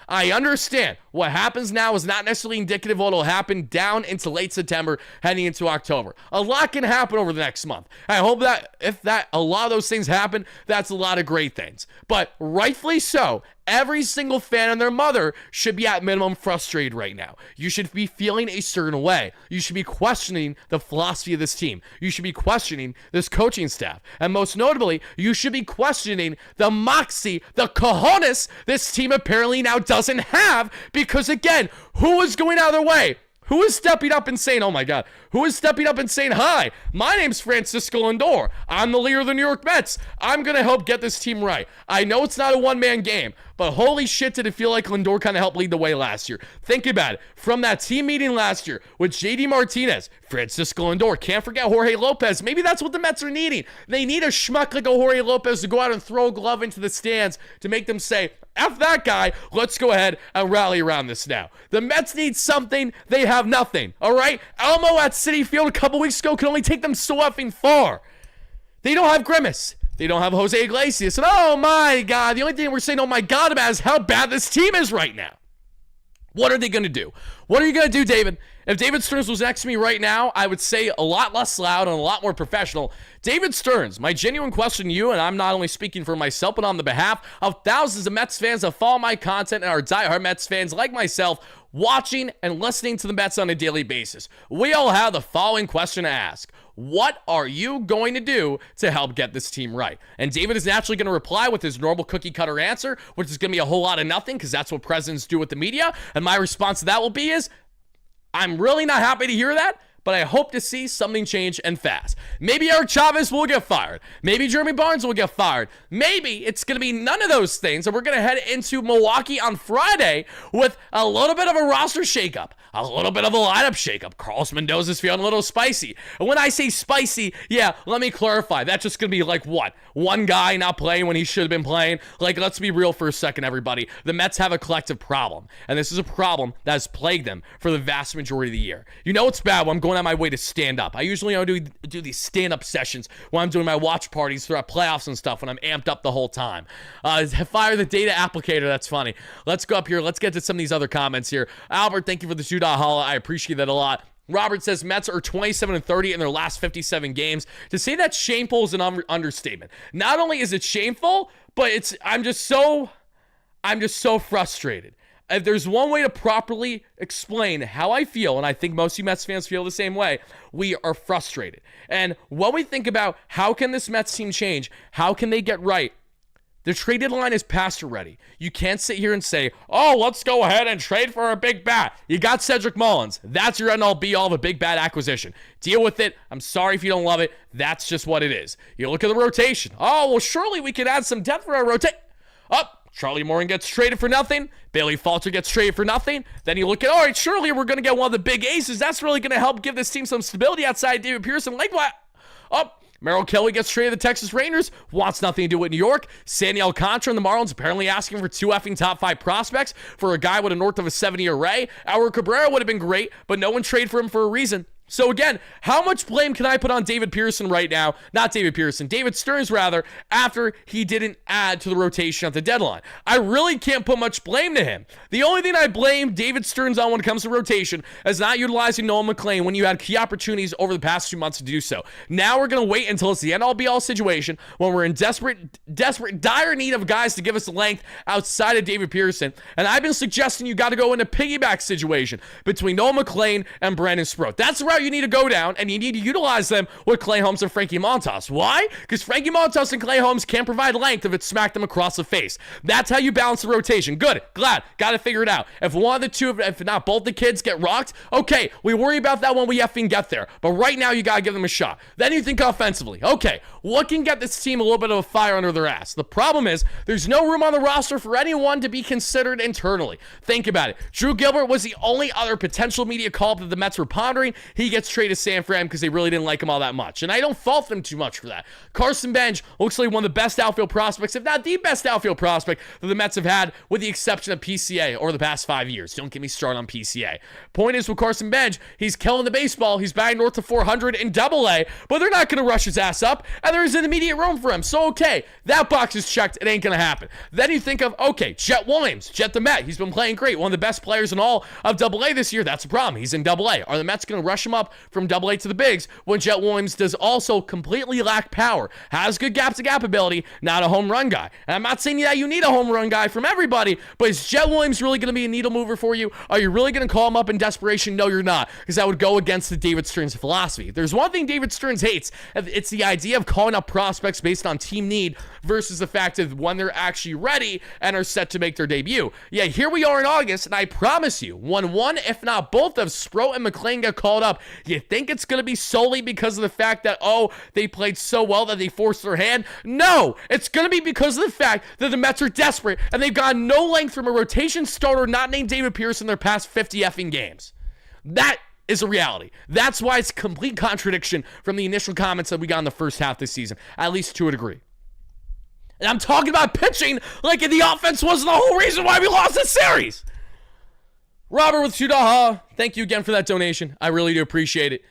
I understand what happens now is not necessarily indicative of what will happen down into late September, heading into October. A lot can happen over the next month. I hope that if a lot of those things happen, that's a lot of great things. But rightfully so, every single fan and their mother should be at minimum frustrated right now. You should be feeling a certain way. You should be questioning the philosophy of this team. You should be questioning this coaching staff. And most notably, you should be questioning the moxie, the cojones this team apparently now doesn't have because, again, who is going out of their way? Who is stepping up and saying, oh my God, who is stepping up and saying, hi, my name's Francisco Lindor. I'm the leader of the New York Mets. I'm going to help get this team right. I know it's not a one-man game, but holy shit did it feel like Lindor kind of helped lead the way last year. Think about it. From that team meeting last year with JD Martinez, Francisco Lindor, can't forget Jorge Lopez. Maybe that's what the Mets are needing. They need a schmuck like a Jorge Lopez to go out and throw a glove into the stands to make them say, F that guy, let's go ahead and rally around this now. The Mets need something, they have nothing, all right? Elmo at Citi Field a couple weeks ago could only take them so effing far. They don't have Grimace. They don't have Jose Iglesias. And oh my God, the only thing we're saying, oh my God, about is how bad this team is right now. What are they going to do? What are you going to do, David? If David Stearns was next to me right now, I would say a lot less loud and a lot more professional. David Stearns, my genuine question to you, and I'm not only speaking for myself, but on the behalf of thousands of Mets fans that follow my content and are diehard Mets fans like myself, watching and listening to the Mets on a daily basis. We all have the following question to ask. What are you going to do to help get this team right? And David is naturally going to reply with his normal cookie cutter answer, which is going to be a whole lot of nothing because that's what presidents do with the media. And my response to that will be is, I'm really not happy to hear that, but I hope to see something change and fast. Maybe Eric Chavez will get fired. Maybe Jeremy Barnes will get fired. Maybe it's going to be none of those things, and we're going to head into Milwaukee on Friday with a little bit of a roster shakeup, a little bit of a lineup shakeup. Carlos Mendoza's feeling a little spicy. And when I say spicy, yeah, let me clarify. That's just going to be like what? One guy not playing when he should have been playing? Like, let's be real for a second, everybody. The Mets have a collective problem, and this is a problem that has plagued them for the vast majority of the year. You know it's bad when I'm going on my way to stand up. I usually do these stand-up sessions when I'm doing my watch parties throughout playoffs and stuff when I'm amped up the whole time. Fire the data applicator. That's funny. Let's go up here. Let's get to some of these other comments here. Albert, thank you for the $2 holla. I appreciate that a lot. Robert says Mets are 27-30 in their last 57 games. To say that's shameful is an understatement. Not only is it shameful, but I'm just so frustrated. If there's one way to properly explain how I feel, and I think most of you Mets fans feel the same way, we are frustrated. And when we think about how can this Mets team change, how can they get right, the trade deadline is past already. You can't sit here and say, oh, let's go ahead and trade for a big bat. You got Cedric Mullins. That's your end-all be-all of a big bat acquisition. Deal with it. I'm sorry if you don't love it. That's just what it is. You look at the rotation. Oh, well, surely we could add some depth for our rotation. Charlie Morton gets traded for nothing. Bailey Falter gets traded for nothing. Then you look at, all right, surely we're going to get one of the big aces. That's really going to help give this team some stability outside David Pearson. Like what? Merrill Kelly gets traded to the Texas Rangers. Wants nothing to do with New York. Sandy Alcantara and the Marlins apparently asking for 2 effing top 5 prospects for a guy with a north of a 7-year array. Our Cabrera would have been great, but no one traded for him for a reason. So again, how much blame can I put on David Pearson right now? Not David Pearson, David Stearns rather, after he didn't add to the rotation at the deadline. I really can't put much blame to him. The only thing I blame David Stearns on when it comes to rotation is not utilizing Nolan McLean when you had key opportunities over the past 2 months to do so. Now we're going to wait until it's the end-all be-all situation when we're in desperate, dire need of guys to give us length outside of David Pearson. And I've been suggesting you got to go in a piggyback situation between Nolan McLean and Brandon Sproat. That's the route you need to go down, and you need to utilize them with Clay Holmes and Frankie Montas. Why? Because Frankie Montas and Clay Holmes can't provide length if it smacked them across the face. That's how you balance the rotation. Good. Glad. Got to figure it out. If one of the two, if not both the kids get rocked, okay, we worry about that when we effing get there. But right now, you got to give them a shot. Then you think offensively. Okay, what can get this team a little bit of a fire under their ass? The problem is there's no room on the roster for anyone to be considered internally. Think about it. Drew Gilbert was the only other potential media call-up that the Mets were pondering. He gets traded to San Fran because they really didn't like him all that much. And I don't fault them too much for that. Carson Bench looks like one of the best outfield prospects, if not the best outfield prospect that the Mets have had, with the exception of PCA over the past 5 years. Don't get me started on PCA. Point is, with Carson Bench, he's killing the baseball. He's batting north of 400 in Double-A, but they're not going to rush his ass up, and there's an immediate room for him. So, okay, that box is checked. It ain't going to happen. Then you think of, okay, Jet Williams, Jet the Met. He's been playing great. One of the best players in all of Double-A this year. That's a problem. He's in Double-A. Are the Mets going to rush him up from Double-A to the bigs when Jet Williams does also completely lack power? Has good gap-to-gap ability, not a home run guy. And I'm not saying that you need a home run guy from everybody, but is Jet Williams really going to be a needle mover for you? Are you really going to call him up in desperation? No, you're not, because that would go against the David Stearns philosophy. If there's one thing David Stearns hates, it's the idea of calling up prospects based on team need versus the fact of when they're actually ready and are set to make their debut. Yeah, here we are in August, and I promise you, when one, if not both of Sproat and McLean get called up, You think it's going to be solely because of the fact that, oh, they played so well that they forced their hand? No, it's going to be because of the fact that the Mets are desperate and they've gotten no length from a rotation starter not named David Pierce in their past 50 effing games. That is a reality. That's why it's a complete contradiction from the initial comments that we got in the first half this season, at least to a degree. And I'm talking about pitching like the offense wasn't the whole reason why we lost this series. Robert with $2. Thank you again for that donation. I really do appreciate it.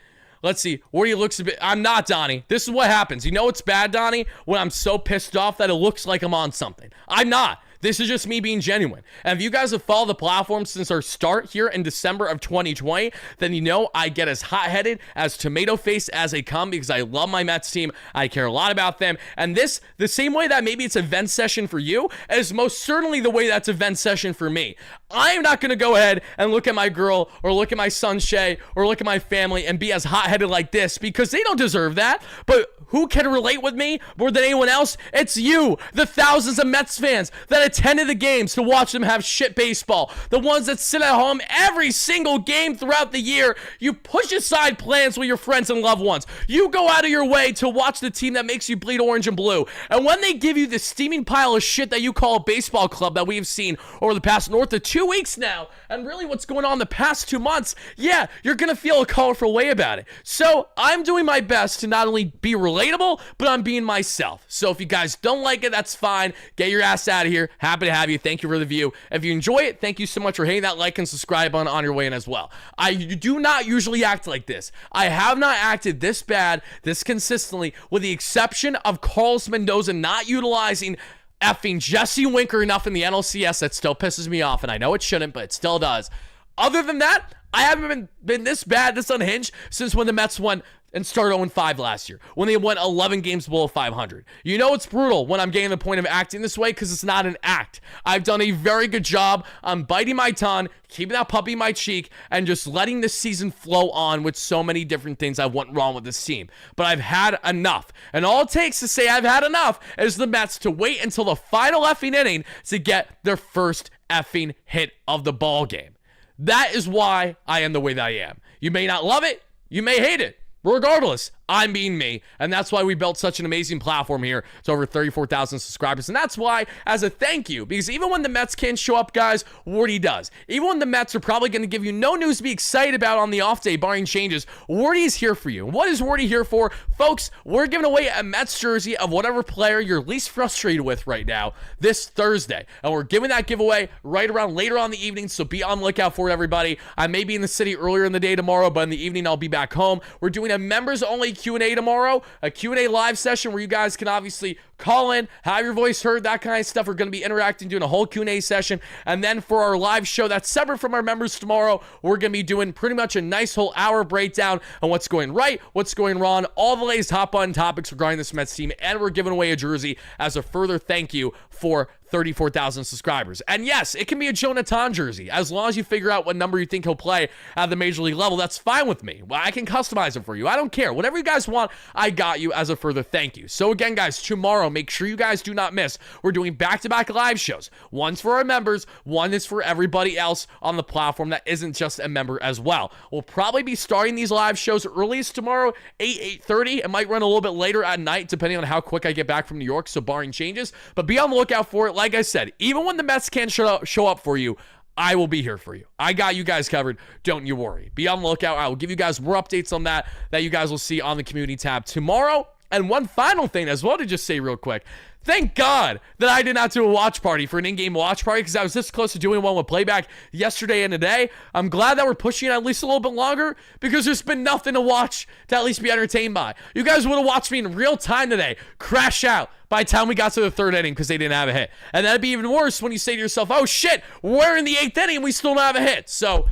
Let's see. Wardy looks a bit... I'm not, Donnie. This is what happens. You know it's bad, Donnie? When I'm so pissed off that it looks like I'm on something. I'm not. This is just me being genuine. And if you guys have followed the platform since our start here in December of 2020, then you know I get as hot-headed, as tomato-faced as they come because I love my Mets team. I care a lot about them. And this, the same way that maybe it's a vent session for you, is most certainly the way that's a vent session for me. I am not going to go ahead and look at my girl or look at my son Shay or look at my family and be as hot-headed like this because they don't deserve that. But who can relate with me more than anyone else? It's you, the thousands of Mets fans that attended the games to watch them have shit baseball. The ones that sit at home every single game throughout the year. You push aside plans with your friends and loved ones. You go out of your way to watch the team that makes you bleed orange and blue. And when they give you the steaming pile of shit that you call a baseball club that we've seen over the past north of 2 weeks now, and really what's going on the past 2 months, yeah, you're going to feel a colorful way about it. So I'm doing my best to not only be relatable, but I'm being myself. So if you guys don't like it, that's fine. Get your ass out of here. Happy to have you. Thank you for the view. If you enjoy it, thank you so much for hitting that like and subscribe button on your way in as well. I do not usually act like this. I have not acted this bad, this consistently, with the exception of Carlos Mendoza not utilizing effing Jesse Winker enough in the NLCS. That still pisses me off, and I know it shouldn't, but it still does. Other than that, I haven't been this bad, this unhinged, since when the Mets won and started 0-5 last year, when they went 11 games below 500. You know it's brutal when I'm getting to the point of acting this way because it's not an act. I've done a very good job on biting my tongue, keeping that puppy in my cheek, and just letting this season flow on with so many different things I went wrong with this team. But I've had enough. And all it takes to say I've had enough is the Mets to wait until the final effing inning to get their first effing hit of the ball game. That is why I am the way that I am. You may not love it. You may hate it. Regardless, I'm being me, and that's why we built such an amazing platform here to over 34,000 subscribers, and that's why, as a thank you, because even when the Mets can't show up, guys, Wardy does. Even when the Mets are probably going to give you no news to be excited about on the off day, barring changes, Wardy is here for you. And what is Wardy here for? Folks, we're giving away a Mets jersey of whatever player you're least frustrated with right now this Thursday, and we're giving that giveaway right around later on the evening, so be on the lookout for it, everybody. I may be in the city earlier in the day tomorrow, but in the evening, I'll be back home. We're doing a members-only Q&A tomorrow, a Q&A live session where you guys can obviously call in, have your voice heard, that kind of stuff. We're going to be interacting, doing a whole Q&A session, and then for our live show that's separate from our members tomorrow, we're going to be doing pretty much a nice whole hour breakdown on what's going right, what's going wrong, all the latest hot-button topics regarding this Mets team, and we're giving away a jersey as a further thank you for 34,000 subscribers. And yes, it can be a Jonathan jersey. As long as you figure out what number you think he'll play at the major league level, that's fine with me. Well, I can customize it for you. I don't care. Whatever you guys want, I got you as a further thank you. So again, guys, tomorrow, make sure you guys do not miss. We're doing back-to-back live shows. One's for our members. One is for everybody else on the platform that isn't just a member as well. We'll probably be starting these live shows earliest tomorrow, 8:30. It might run a little bit later at night, depending on how quick I get back from New York, so barring changes. But be on the lookout for it. Like I said, even when the Mets can't show up for you, I will be here for you. I got you guys covered. Don't you worry. Be on the lookout. I will give you guys more updates on that you guys will see on the community tab tomorrow. And one final thing as well to just say real quick. Thank God that I did not do a watch party for an in-game watch party because I was this close to doing one with playback yesterday and today. I'm glad that we're pushing it at least a little bit longer because there's been nothing to watch to at least be entertained by. You guys would have watched me in real time today crash out by the time we got to the third inning because they didn't have a hit. And that'd be even worse when you say to yourself, oh shit, we're in the eighth inning and we still don't have a hit. So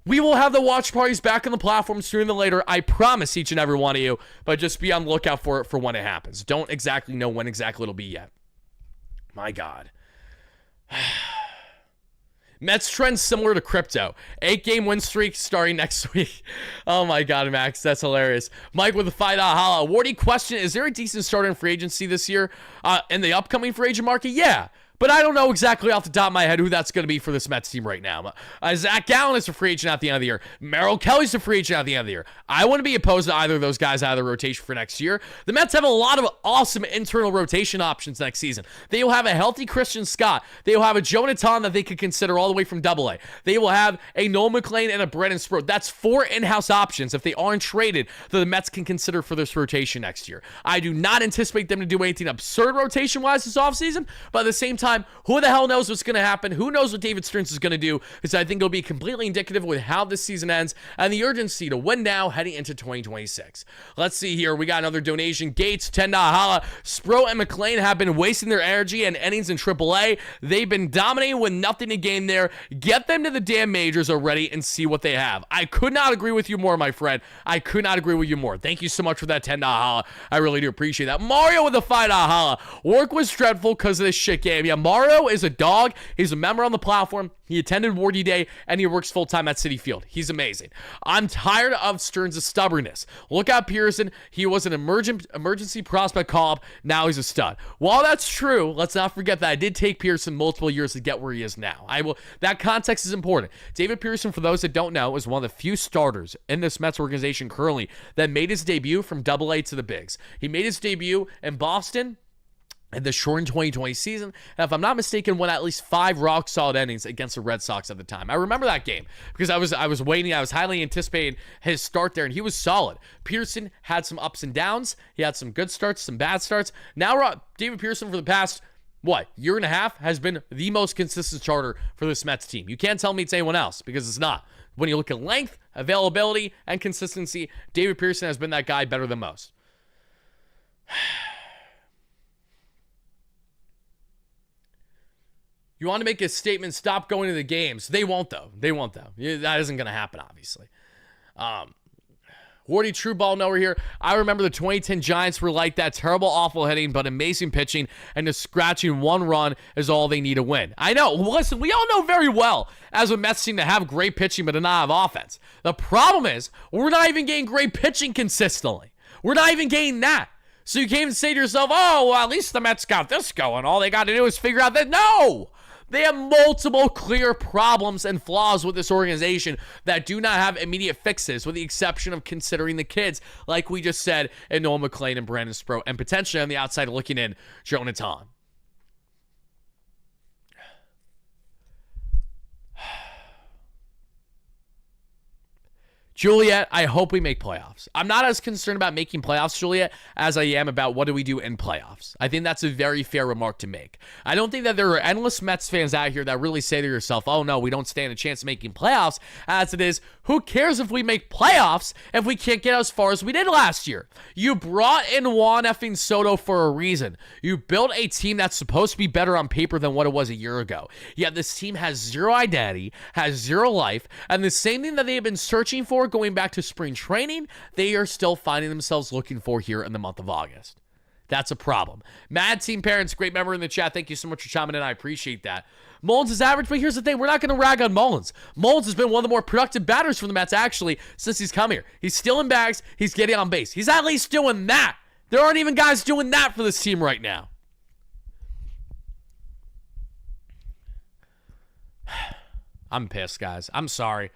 we will have the watch parties back on the platform sooner than later. I promise each and every one of you, but just be on the lookout for it for when it happens. Don't exactly know when exactly it'll be yet. My God. Mets trend similar to crypto. 8-game win streak starting next week. Oh my God, Max, that's hilarious. Mike with a $5 holla. Wardy question, is there a decent starter in free agency this year in the upcoming free agent market? Yeah. but I don't know exactly off the top of my head who that's going to be for this Mets team right now. Zach Gallen is a free agent at the end of the year. Merrill Kelly's a free agent at the end of the year. I wouldn't be opposed to either of those guys out of the rotation for next year. The Mets have a lot of awesome internal rotation options next season. They will have a healthy Christian Scott. They will have a Joe Nathan that they could consider all the way from AA. They will have a Noel McLean and a Brennan Sproat. That's 4 in-house options if they aren't traded that the Mets can consider for this rotation next year. I do not anticipate them to do anything absurd rotation-wise this offseason, but at the same time, who the hell knows what's going to happen? Who knows what David Stearns is going to do? Because I think it'll be completely indicative with how this season ends and the urgency to win now heading into 2026. Let's see here. We got another donation. Gates, $10 holla. Sproat and McLean have been wasting their energy and innings in AAA. They've been dominating with nothing to gain there. Get them to the damn majors already and see what they have. I could not agree with you more, my friend. I could not agree with you more. Thank you so much for that $10 holla. I really do appreciate that. Mario with a $5 holla. Work was dreadful because of this shit game. Yeah, Mario is a dog. He's a member on the platform. He attended Wardy Day, and he works full-time at Citi Field. He's amazing. I'm tired of Stearns' stubbornness. Look at Pearson. He was an emergency prospect call-up. Now he's a stud. While that's true, let's not forget that I did take Pearson multiple years to get where he is now. That context is important. David Pearson, for those that don't know, is one of the few starters in this Mets organization currently that made his debut from AA to the bigs. He made his debut in Boston in the shortened 2020 season, and if I'm not mistaken, won at least 5 rock-solid innings against the Red Sox at the time. I remember that game because I was waiting. I was highly anticipating his start there, and he was solid. Pearson had some ups and downs. He had some good starts, some bad starts. Now, David Pearson for the past, year and a half has been the most consistent starter for this Mets team. You can't tell me it's anyone else because it's not. When you look at length, availability, and consistency, David Pearson has been that guy better than most. You want to make a statement, stop going to the games. They won't, though. That isn't going to happen, obviously. Wardy True Ball Knower here. I remember the 2010 Giants were like that. Terrible, awful hitting, but amazing pitching, and just scratching 1 run is all they need to win. I know. Listen, we all know very well as a Mets team to have great pitching, but to not have offense. The problem is we're not even getting great pitching consistently. We're not even getting that. So you can't even say to yourself, oh, well, at least the Mets got this going. All they got to do is figure out that. No! They have multiple clear problems and flaws with this organization that do not have immediate fixes, with the exception of considering the kids, like we just said, and Noel McLean and Brandon Sproat, and potentially on the outside looking in, Joe Nathan. Juliet, I hope we make playoffs. I'm not as concerned about making playoffs, Juliet, as I am about what do we do in playoffs. I think that's a very fair remark to make. I don't think that there are endless Mets fans out here that really say to yourself, oh no, we don't stand a chance of making playoffs. As it is, who cares if we make playoffs if we can't get as far as we did last year? You brought in Juan effing Soto for a reason. You built a team that's supposed to be better on paper than what it was a year ago. Yet this team has zero identity, has zero life, and the same thing that they have been searching for going back to spring training, they are still finding themselves looking for here in the month of August. That's a problem. Mad Team Parents, great member in the chat. Thank you so much for chiming in. I appreciate that. Mullins is average, but here's the thing. We're not going to rag on Mullins. Mullins has been one of the more productive batters for the Mets, actually, since he's come here. He's stealing bags. He's getting on base. He's at least doing that. There aren't even guys doing that for this team right now. I'm pissed, guys. I'm sorry.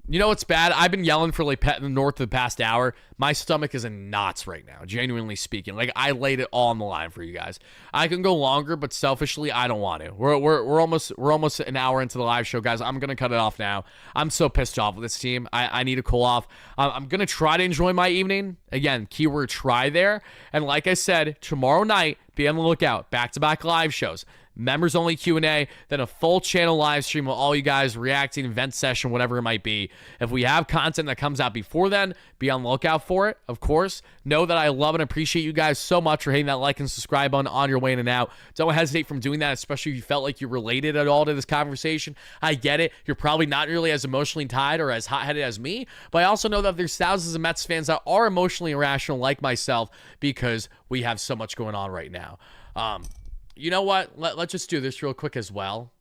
You know what's bad? I've been yelling for like Pet in the North the past hour. My stomach is in knots right now, genuinely speaking. Like, I laid it all on the line for you guys. I can go longer, but selfishly, I don't want to. We're almost an hour into the live show, guys. I'm gonna cut it off now. I'm so pissed off with this team. I need to cool off. I'm gonna try to enjoy my evening. Again, keyword try there. And like I said, tomorrow night, be on the lookout. Back-to-back live shows. Members only Q&A, then a full channel live stream with all you guys reacting, event session, whatever it might be. If we have content that comes out before then, be on the lookout for it, of course. Know that I love and appreciate you guys so much for hitting that like and subscribe button on your way in and out. Don't hesitate from doing that, especially if you felt like you related at all to this conversation. I get it. You're probably not really as emotionally tied or as hot-headed as me, but I also know that there's thousands of Mets fans that are emotionally irrational like myself because we have so much going on right now. You know what? Let's just do this real quick as well.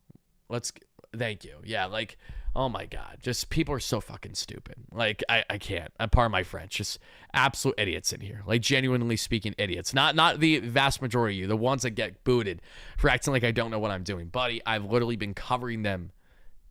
Thank you. Yeah, like, Oh my God. Just people are so fucking stupid. Like, I can't. I'm pardon my French. Just absolute idiots in here. Like, genuinely speaking, idiots. Not the vast majority of you. The ones that get booted for acting like I don't know what I'm doing. Buddy, I've literally been covering them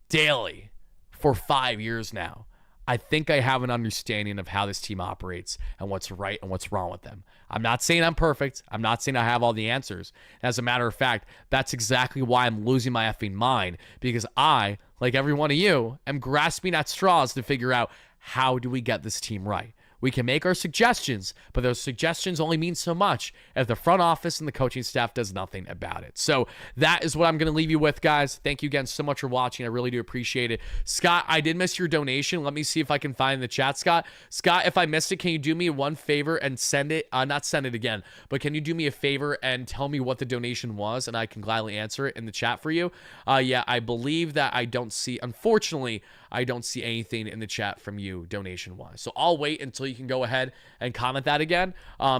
daily for 5 years now. I think I have an understanding of how this team operates and what's right and what's wrong with them. I'm not saying I'm perfect. I'm not saying I have all the answers. As a matter of fact, that's exactly why I'm losing my effing mind, because I, like every one of you, am grasping at straws to figure out how do we get this team right. We can make our suggestions, but those suggestions only mean so much if the front office and the coaching staff does nothing about it. So that is what I'm going to leave you with, guys. Thank you again so much for watching. I really do appreciate it. Scott, I did miss your donation. Let me see if I can find the chat, Scott. Scott, if I missed it, can you do me one favor and send it? Not send it again, but can you do me a favor and tell me what the donation was, and I can gladly answer it in the chat for you? Yeah, I believe that I don't see, unfortunately, I don't see anything in the chat from you donation-wise. So I'll wait until you can go ahead and comment that again.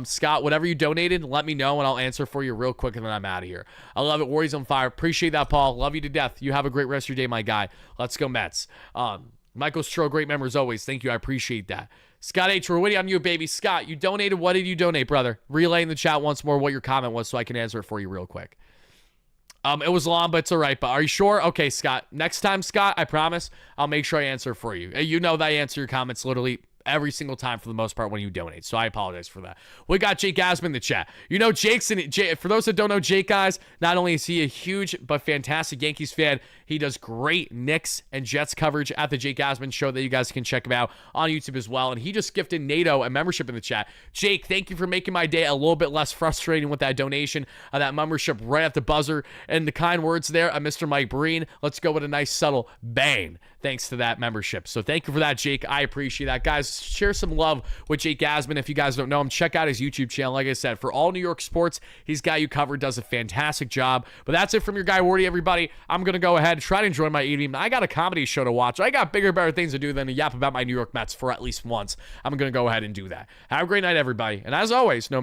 Scott, whatever you donated, let me know, and I'll answer for you real quick, and then I'm out of here. I love it. Warriors on fire. Appreciate that, Paul. Love you to death. You have a great rest of your day, my guy. Let's go, Mets. Michael Stroh, great member as always. Thank you. I appreciate that. Scott H., we're waiting on you, baby. Scott, you donated. What did you donate, brother? Relay in the chat once more what your comment was so I can answer it for you real quick. It was long, but it's all right. But are you sure? Okay, Scott. Next time, Scott, I promise, I'll make sure I answer for you. You know that I answer your comments literally every single time for the most part when you donate. So I apologize for that. We got Jake Asman in the chat. You know, Jake's in it. Jake, for those that don't know Jake, guys, not only is he a huge but fantastic Yankees fan, he does great Knicks and Jets coverage at the Jake Asman Show that you guys can check him out on YouTube as well. And he just gifted NATO a membership in the chat. Jake, thank you for making my day a little bit less frustrating with that donation, that membership right at the buzzer. And the kind words there, Mr. Mike Breen. Let's go with a nice subtle bang thanks to that membership. So thank you for that, Jake. I appreciate that. Guys, share some love with Jake Asman. If you guys don't know him, check out his YouTube channel. Like I said, for all New York sports, he's got you covered, does a fantastic job. But that's it from your guy, Wardy, everybody. I'm going to go ahead and try to enjoy my evening. I got a comedy show to watch. I got bigger, better things to do than to yap about my New York Mets for at least once. I'm going to go ahead and do that. Have a great night, everybody. And as always, no